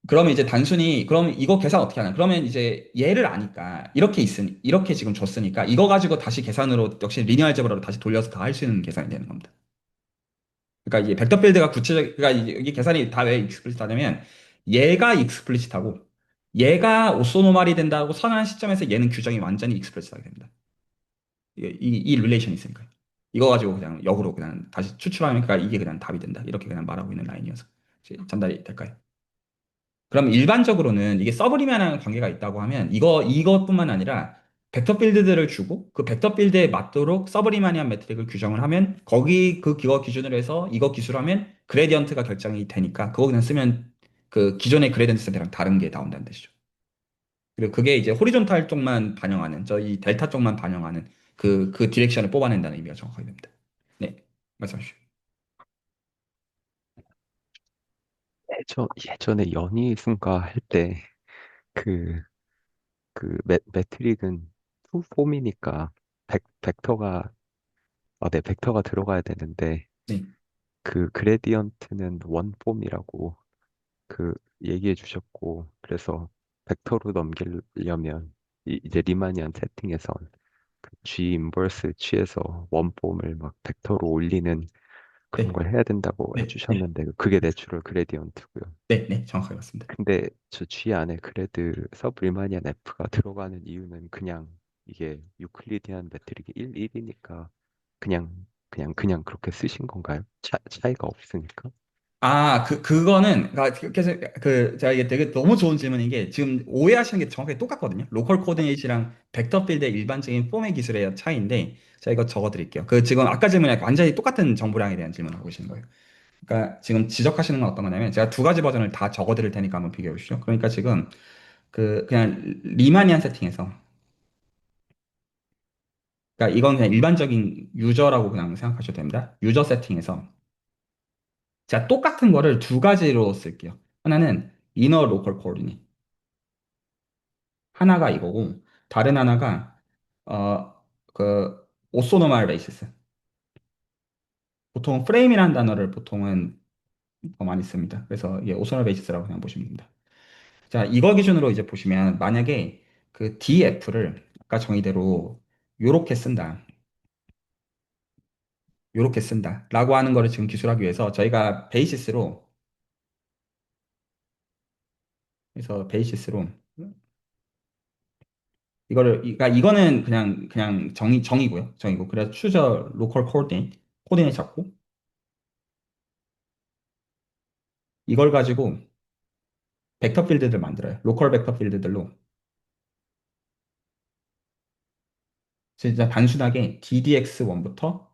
그러면 이제 단순히 그럼 이거 계산 어떻게 하냐? 그러면 이제 얘를 아니까 이렇게 지금 줬으니까 이거 가지고 다시 계산으로 역시 리니어 알제브라로 다시 돌려서 다 할 수 있는 계산이 되는 겁니다. 그러니까 이게 벡터 필드가 구체적 그러니까 이게 계산이 다 왜 익스플리시트하냐면 얘가 익스플리시트하고 얘가 오소노말이 된다고 선언한 시점에서 얘는 규정이 완전히 익스플리시트하게 됩니다. 이 릴레이션이 있으니까 이거 가지고 그냥 역으로 그냥 다시 추출하면 그러니까 이게 그냥 답이 된다. 이렇게 그냥 말하고 있는 라인이어서 혹시 전달이 될까요? 그럼 일반적으로는 이게 서브리미안한 관계가 있다고 하면 이것뿐만 아니라 벡터 필드들을 주고 그 벡터 필드에 맞도록 서브리마니안 매트릭을 규정을 하면 거기 그거 기준으로 해서 이거 기술하면 그레디언트가 결정이 되니까 그거 그냥 쓰면 그 기존의 그레디언트 세대랑 다른 게 나온다는 뜻이죠. 그리고 그게 이제 호리존탈 쪽만 반영하는 저희 델타 쪽만 반영하는 그 디렉션을 뽑아낸다는 의미가 정확하게 됩니다. 네, 말씀하시죠. 예전에 연희순가 할 때 그, 매트릭은 투 폼이니까 벡터가, 네, 벡터가 들어가야 되는데 네, 그 그레디언트는 원 폼이라고 그 얘기해 주셨고 그래서 벡터로 넘기려면 이제 리마니안 세팅에선 그 G 인버스 취해서 원폼을 막 벡터로 올리는 그런 네, 걸 해야 된다고 네, 네, 해주셨는데 그게 내추럴 그레디언트고요. 네, 네, 정확하게 맞습니다. 근데 저 G 안에 그래드 서브 리마니안 F가 들어가는 이유는 그냥 이게 유클리디안 매트릭이 1, 1이니까 그냥 그렇게 쓰신 건가요? 차이가 없으니까? 아, 그거는, 그래서, 제가 이게 되게 너무 좋은 질문인 게, 지금 오해하시는 게 정확하게 똑같거든요. 로컬 코디네이트랑 벡터 필드의 일반적인 폼의 기술의 차이인데, 제가 이거 적어 드릴게요. 지금 아까 질문이랑 완전히 똑같은 정보량에 대한 질문을 하고 계시는 거예요. 그러니까 지금 지적하시는 건 어떤 거냐면, 제가 두 가지 버전을 다 적어 드릴 테니까 한번 비교해 보시죠. 그러니까 지금, 그냥 리마니안 세팅에서, 그러니까 이건 그냥 일반적인 유저라고 그냥 생각하셔도 됩니다. 유저 세팅에서, 제가 똑같은 거를 두 가지로 쓸게요. 하나는 이너 로컬 코디네이트. 하나가 이거고 다른 하나가 어 오소노말 베이시스. 보통 프레임이라는 단어를 보통은 더 많이 씁니다. 그래서 이게 오소노말 베이시스라고 그냥 보시면 됩니다. 자, 이거 기준으로 이제 보시면 만약에 그 DF를 아까 정의대로 요렇게 쓴다. 요렇게 쓴다라고 하는 거를 지금 기술하기 위해서 저희가 베이시스로 그래서 베이시스로 그러니까 이거는 그냥 정의고요. 정의고. 그래서 추저 로컬 코디네이트 잡고 이걸 가지고 벡터 필드들 만들어요. 로컬 벡터 필드들로 진짜 단순하게 DDX1부터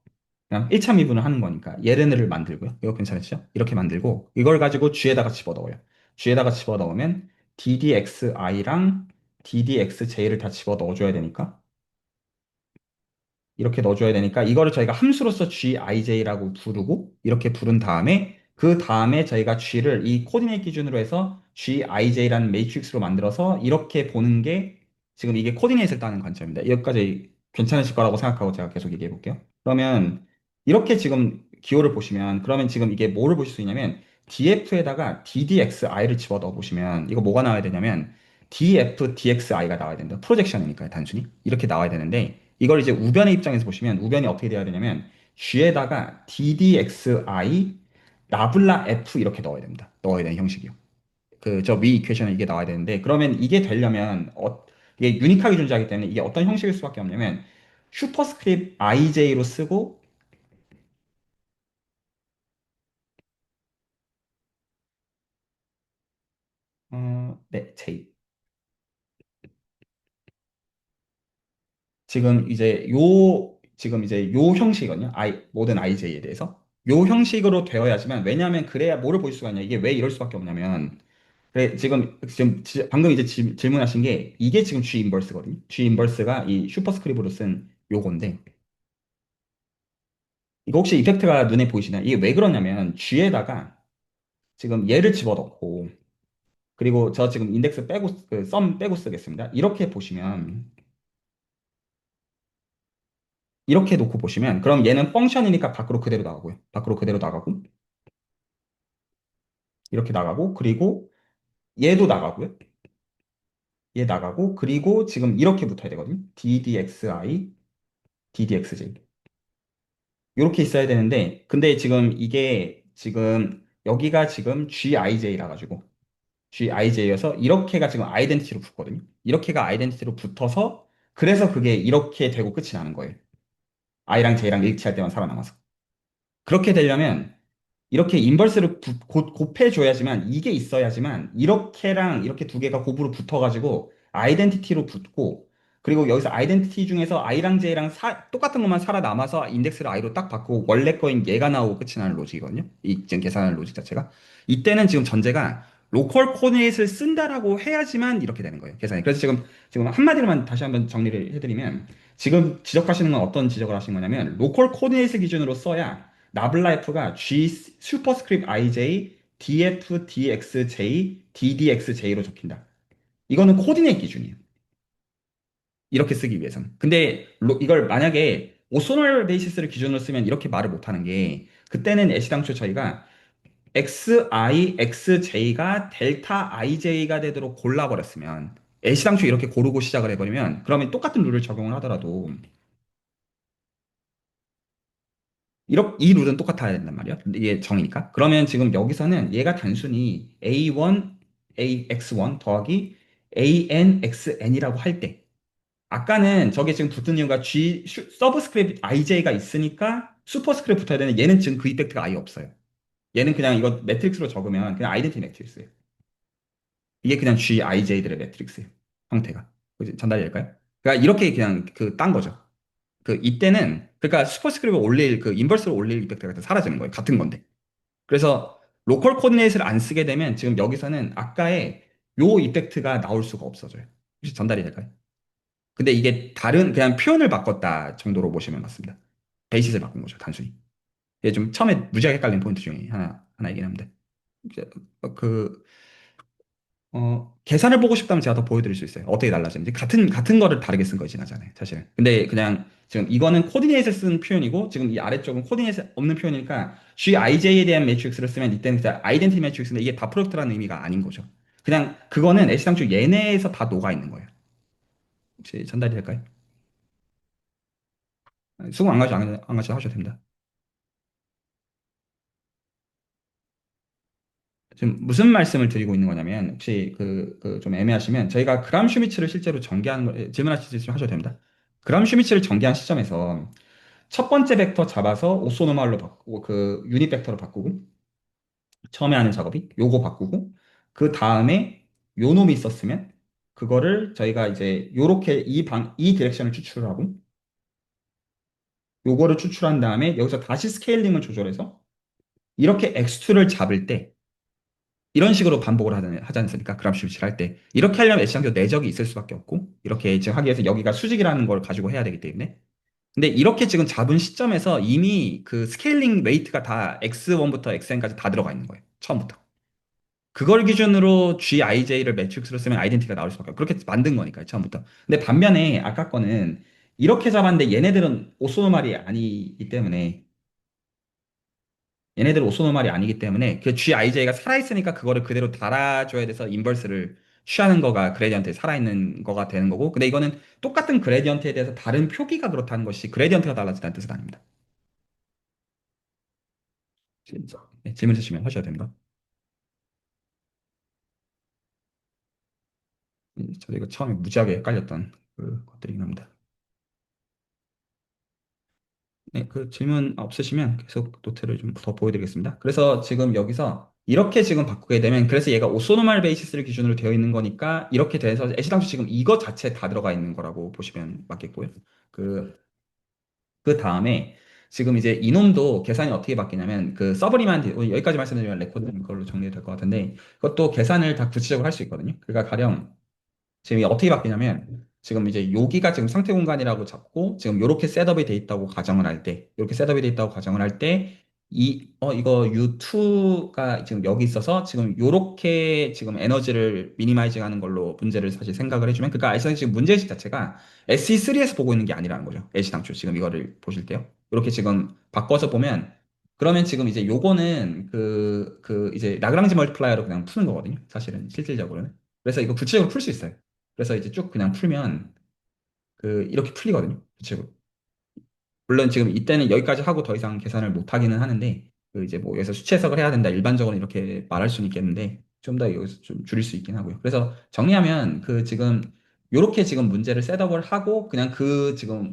그냥 1차 미분을 하는 거니까 얘네를 만들고요. 이거 괜찮으시죠? 이렇게 만들고 이걸 가지고 G에다가 집어넣어요. G에다가 집어넣으면 DDXi랑 DDXJ를 다 집어넣어줘야 되니까 이렇게 넣어줘야 되니까 이거를 저희가 함수로서 gij라고 부르고 이렇게 부른 다음에 그 다음에 저희가 g를 이 코디네이트 기준으로 해서 gij라는 매트릭스로 만들어서 이렇게 보는 게 지금 이게 코디네이트를 따는 관점입니다. 여기까지 괜찮으실 거라고 생각하고 제가 계속 얘기해 볼게요. 그러면 이렇게 지금 기호를 보시면 그러면 지금 이게 뭐를 보실 수 있냐면 df에다가 ddxi를 집어넣어 보시면 이거 뭐가 나와야 되냐면 dfdxi가 나와야 된다. 프로젝션이니까요, 단순히. 이렇게 나와야 되는데 이걸 이제 우변의 입장에서 보시면 우변이 어떻게 돼야 되냐면 g에다가 ddxi 라블라 f 이렇게 넣어야 됩니다. 넣어야 되는 형식이요. 그 저 위 이퀘션에 이게 나와야 되는데 그러면 이게 되려면 이게 유니크하게 존재하기 때문에 이게 어떤 형식일 수밖에 없냐면 슈퍼스크립트 ij로 쓰고 네, j. 지금 이제 요 형식이거든요. 모든 IJ에 대해서. 요 형식으로 되어야지만, 왜냐하면 그래야 뭐를 볼 수가 있냐. 이게 왜 이럴 수밖에 없냐면, 그래, 방금 이제 질문하신 게, 이게 지금 G 인버스거든요. G 인버스가 이 슈퍼스크립트로 쓴 요건데, 이거 혹시 이펙트가 눈에 보이시나요? 이게 왜 그러냐면, G에다가 지금 얘를 집어넣고, 그리고 저 지금 인덱스 빼고, 썸 빼고 쓰겠습니다. 이렇게 놓고 보시면, 그럼 얘는 펑션이니까 밖으로 그대로 나가고요. 밖으로 그대로 나가고, 이렇게 나가고, 그리고 얘도 나가고요. 얘 나가고, 그리고 지금 이렇게 붙어야 되거든요. ddxi, ddxj. 이렇게 있어야 되는데, 근데 지금 이게 지금 여기가 지금 gij라 가지고, gij여서 이렇게가 지금 아이덴티티로 붙거든요. 이렇게가 아이덴티티로 붙어서, 그래서 그게 이렇게 되고 끝이 나는 거예요. i랑 j랑 일치할 때만 살아남아서. 그렇게 되려면 이렇게 인버스를 곱해줘야지만 이게 있어야지만 이렇게랑 이렇게 두 개가 곱으로 붙어가지고 아이덴티티로 붙고 그리고 여기서 아이덴티티 중에서 i랑 j랑 똑같은 것만 살아남아서 인덱스를 i로 딱 바꾸고 원래 거인 얘가 나오고 끝이 나는 로직이거든요. 이 지금 계산하는 로직 자체가. 이때는 지금 전제가 로컬 코디네이트를 쓴다라고 해야지만 이렇게 되는 거예요. 계산이. 그래서 지금 한마디로만 다시 한번 정리를 해드리면 지금 지적하시는 건 어떤 지적을 하신 거냐면 로컬 코디네이트 기준으로 써야 나블라이프가 G 슈퍼스크립트 IJ, DF, DXJ, DDXJ로 적힌다. 이거는 코디네이트 기준이에요. 이렇게 쓰기 위해서는. 근데 이걸 만약에 오소널 베이시스를 기준으로 쓰면 이렇게 말을 못하는 게 그때는 애시당초 저희가 XI, XJ가 델타 IJ가 되도록 골라버렸으면 애시당초 이렇게 고르고 시작을 해버리면 그러면 똑같은 룰을 적용을 하더라도 이 룰은 똑같아야 된단 말이야. 이게 정이니까. 그러면 지금 여기서는 얘가 단순히 A1, AX1 더하기 ANXN이라고 할 때, 아까는 저게 지금 붙은 이유가 서브스크립트 IJ가 있으니까 슈퍼스크립트 붙어야 되는 얘는 지금 그 이펙트가 아예 없어요. 얘는 그냥 이거 매트릭스로 적으면 그냥 아이덴티 매트릭스예요. 이게 그냥 GIJ들의 매트릭스예요. 형태가. 그지? 전달이 될까요? 그러니까 이렇게 그냥 딴 거죠. 이때는 그러니까 슈퍼스크립트 올릴 인버스로 올릴 이펙트가 다 사라지는 거예요. 같은 건데. 그래서 로컬 코디네이트를 안 쓰게 되면 지금 여기서는 아까의 요 이펙트가 나올 수가 없어져요. 혹시 전달이 될까요? 근데 이게 다른 그냥 표현을 바꿨다 정도로 보시면 맞습니다. 베이시스를 바꾼 거죠, 단순히. 이게 좀 처음에 무지하게 헷갈린 포인트 중에 하나이긴 합니다. 이제 그 계산을 보고 싶다면 제가 더 보여드릴 수 있어요. 어떻게 달라지는지. 같은 거를 다르게 쓴 거진 않잖아요, 사실은. 근데 그냥 지금 이거는 코디네이트를 쓴 표현이고, 지금 이 아래쪽은 코디네이트 없는 표현이니까, GIJ에 대한 매트릭스를 쓰면 이때는 그냥 아이덴티 매트릭스인데 이게 다 프로덕트라는 의미가 아닌 거죠. 그냥 그거는 애시당초 얘네에서 다 녹아 있는 거예요. 혹시 전달이 될까요? 수긍 안 가셔도 하셔도 됩니다. 지금 무슨 말씀을 드리고 있는 거냐면, 혹시 좀 애매하시면, 저희가 그람 슈미츠를 실제로 전개하는 질문하실 수 있으면 하셔도 됩니다. 그람 슈미츠를 전개한 시점에서, 첫 번째 벡터 잡아서 오소노말로 바꾸고 유닛 벡터로 바꾸고 처음에 하는 작업이 요거 바꾸고 그 다음에 요 놈이 있었으면 그거를 저희가 이제 요렇게 이 디렉션을 추출을 하고 요거를 추출한 다음에 여기서 다시 스케일링을 조절해서 이렇게 x2를 잡을 때 이런 식으로 반복을 하지 않습니까? 그람 슈비치를 할 때. 이렇게 하려면 애시당초 내적이 있을 수밖에 없고 이렇게 지금 하기 위해서 여기가 수직이라는 걸 가지고 해야 되기 때문에 근데 이렇게 지금 잡은 시점에서 이미 그 스케일링 레이트가 다 X1부터 XN까지 다 들어가 있는 거예요. 처음부터. 그걸 기준으로 GIJ를 매트릭스로 쓰면 아이덴티티가 나올 수밖에 없고 그렇게 만든 거니까요, 처음부터. 근데 반면에 아까 거는 이렇게 잡았는데 얘네들은 오소노말이 아니기 때문에 그 GIJ가 살아있으니까 그거를 그대로 달아줘야 돼서 인버스를 취하는 거가 그레디언트에 살아있는 거가 되는 거고 근데 이거는 똑같은 그레디언트에 대해서 다른 표기가 그렇다는 것이 그레디언트가 달라진다는 뜻은 아닙니다. 네, 질문 주시면 하셔도 됩니다. 저도 이거 처음에 무지하게 헷갈렸던 그 것들이긴 합니다. 네, 그 질문 없으시면 계속 노트를 좀 더 보여드리겠습니다. 그래서 지금 여기서 이렇게 지금 바꾸게 되면 그래서 얘가 오소노말 베이시스를 기준으로 되어 있는 거니까 이렇게 돼서 애시당초 지금 이거 자체 다 들어가 있는 거라고 보시면 맞겠고요. 그, 그 다음에 지금 이제 이놈도 계산이 어떻게 바뀌냐면 그 서브리만 여기까지 말씀드리면 레코드는 걸로 정리될 것 같은데 그것도 계산을 다 구체적으로 할 수 있거든요. 그러니까 가령 지금 이게 어떻게 바뀌냐면 지금 이제 여기가 지금 상태 공간이라고 잡고 지금 이렇게 셋업이 돼 있다고 가정을 할 때 이렇게 셋업이 돼 있다고 가정을 할 때 이거 U2가 지금 여기 있어서 지금 요렇게 지금 에너지를 미니마이징 하는 걸로 문제를 사실 생각을 해주면 그러니까 아이선이 지금 문제의식 자체가 SE3에서 보고 있는 게 아니라는 거죠. 애시당초 지금 이거를 보실 때요. 이렇게 지금 바꿔서 보면 그러면 지금 이제 요거는 그 이제 라그랑지 멀티플라이어로 그냥 푸는 거거든요. 사실은 실질적으로는. 그래서 이거 구체적으로 풀 수 있어요. 그래서 이제 쭉 그냥 풀면 이렇게 풀리거든요. 구체적으로. 물론 지금 이때는 여기까지 하고 더 이상 계산을 못 하기는 하는데 그 이제 뭐 여기서 수치 해석을 해야 된다 일반적으로 이렇게 말할 수는 있겠는데 좀 더 여기서 좀 줄일 수 있긴 하고요. 그래서 정리하면 그 지금 요렇게 지금 문제를 셋업을 하고 그냥 그 지금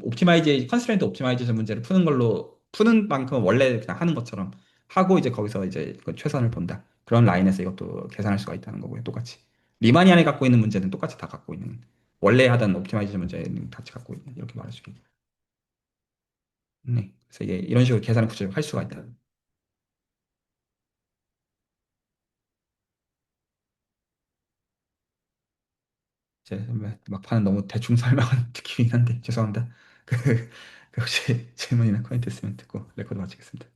컨스트레인트 옵티마이제이션 문제를 푸는 걸로 푸는 만큼 원래 그냥 하는 것처럼 하고 이제 거기서 이제 그 최선을 본다. 그런 라인에서 이것도 계산할 수가 있다는 거고요. 똑같이. 리마니안이 갖고 있는 문제는 똑같이 다 갖고 있는 원래 하던 옵티마이제이션 문제는 같이 갖고 있는 이렇게 말할 수 있겠네요. 네. 그래서 이게 이런 식으로 계산을 구체적으로 할 수가 있다. 제 막판은 너무 대충 설명한 느낌이긴 한데 죄송합니다. 그, 그 혹시 질문이나 코멘트 있으면 듣고 레코드 마치겠습니다.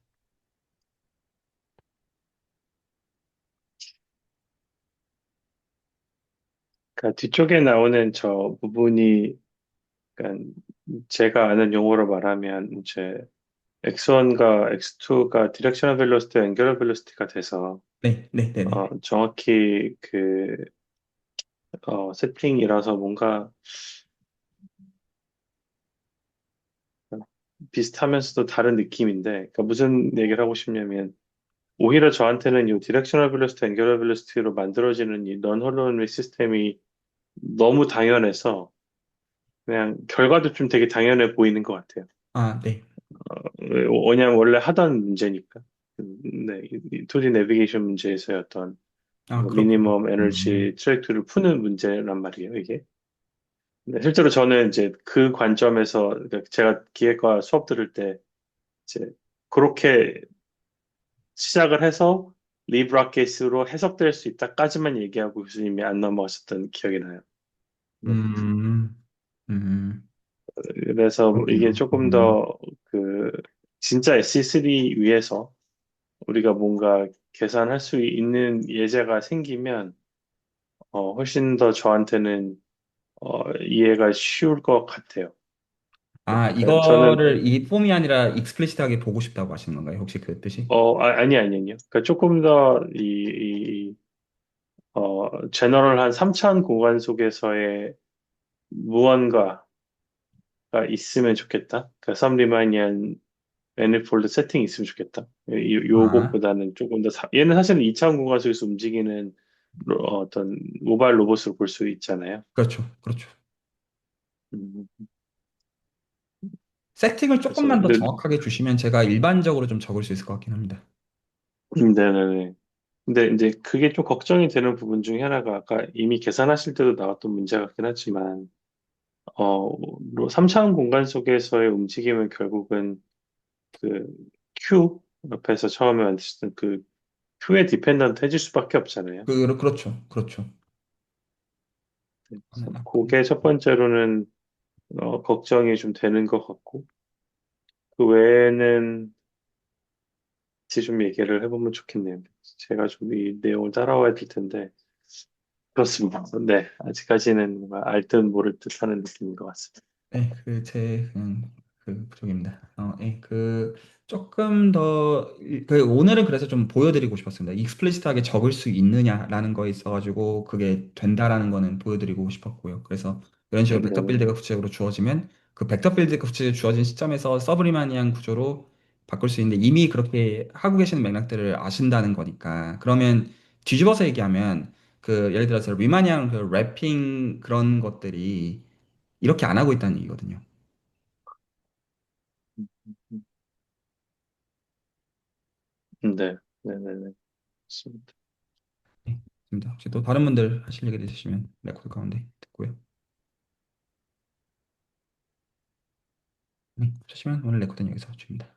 그러니까 뒤쪽에 나오는 저 부분이, 그러니까 제가 아는 용어로 말하면 이제 X1과 X2가 디렉셔널 벨로시티, 앵귤러 벨로시티가 돼서 네, 네, 네, 네. 정확히 그 세팅이라서 뭔가 비슷하면서도 다른 느낌인데, 그러니까 무슨 얘기를 하고 싶냐면 오히려 저한테는 이 디렉셔널 벨로시티, 앵귤러 벨로시티로 만들어지는 이 넌 홀로노믹 시스템이 너무 당연해서 그냥 결과도 좀 되게 당연해 보이는 것 같아요. 아, 네. 왜냐면 원래 하던 문제니까. 네, 2D 내비게이션 문제에서의 어떤 아, 그렇군요. 미니멈 에너지 트랙트를 푸는 문제란 말이에요, 이게. 네, 실제로 저는 이제 그 관점에서 그러니까 제가 기획과 수업 들을 때 이제 그렇게 시작을 해서 리브라켓으로 해석될 수 있다까지만 얘기하고 교수님이 안 넘어가셨던 기억이 나요. 네. 음, 음, 그래서 이게 그렇군요. 조금 더 그 진짜 SE3 위에서 우리가 뭔가 계산할 수 있는 예제가 생기면 훨씬 더 저한테는 이해가 쉬울 것 같아요. 아, 그러니까 저는 이거를 이 폼이 아니라 익스플리시트하게 보고 싶다고 하시는 건가요? 혹시 그 뜻이? 아니요. 그러니까 조금 더 제너럴한 3차원 공간 속에서의 무언가가 있으면 좋겠다. 그러니까 some Riemannian manifold 세팅이 있으면 좋겠다. 아, 요것보다는 조금 더 얘는 사실은 2차원 공간 속에서 움직이는 어떤 모바일 로봇으로 볼 수 있잖아요. 그렇죠. 그렇죠. 음, 세팅을 그래서 조금만 더 정확하게 주시면 제가 일반적으로 좀 적을 수 있을 것 같긴 합니다. 네네네. 근데 이제 그게 좀 걱정이 되는 부분 중에 하나가 아까 이미 계산하실 때도 나왔던 문제 같긴 하지만, 3차원 공간 속에서의 움직임은 결국은 그 Q 옆에서 처음에 만드셨던 그 Q에 디펜던트 해줄 수밖에 없잖아요. 그렇죠. 그렇죠. 그래서 그게 첫 번째로는 걱정이 좀 되는 것 같고, 그 외에는 같이 좀 얘기를 해보면 좋겠네요. 제가 좀 이 내용을 따라와야 될 텐데, 그렇습니다. 네, 아직까지는 뭔가 알 듯 모를 듯 하는 느낌인 것 같습니다. 네, 그 제 그냥 그 부족입니다. 예, 그 조금 더 그 오늘은 그래서 좀 보여드리고 싶었습니다. 익스플리시트하게 적을 수 있느냐라는 거에 있어가지고 그게 된다라는 거는 보여드리고 싶었고요. 그래서 이런 식으로 벡터 네, 빌드가 구체적으로 주어지면 그 벡터 빌드가 구체적으로 주어진 시점에서 서브리마니안 구조로 바꿀 수 있는데 이미 그렇게 하고 계시는 맥락들을 아신다는 거니까 그러면 뒤집어서 얘기하면 그 예를 들어서 리마니안 그 랩핑 그런 것들이 이렇게 안 하고 있다는 얘기거든요. 네, 네, 네, 네. 맞습니다. 네, 좋습니다. 혹시 또 다른 분들 하실 얘기 있으시면 레코드 가운데 듣고요. 네, 없으시면 오늘 레코드는 여기서 마칩니다.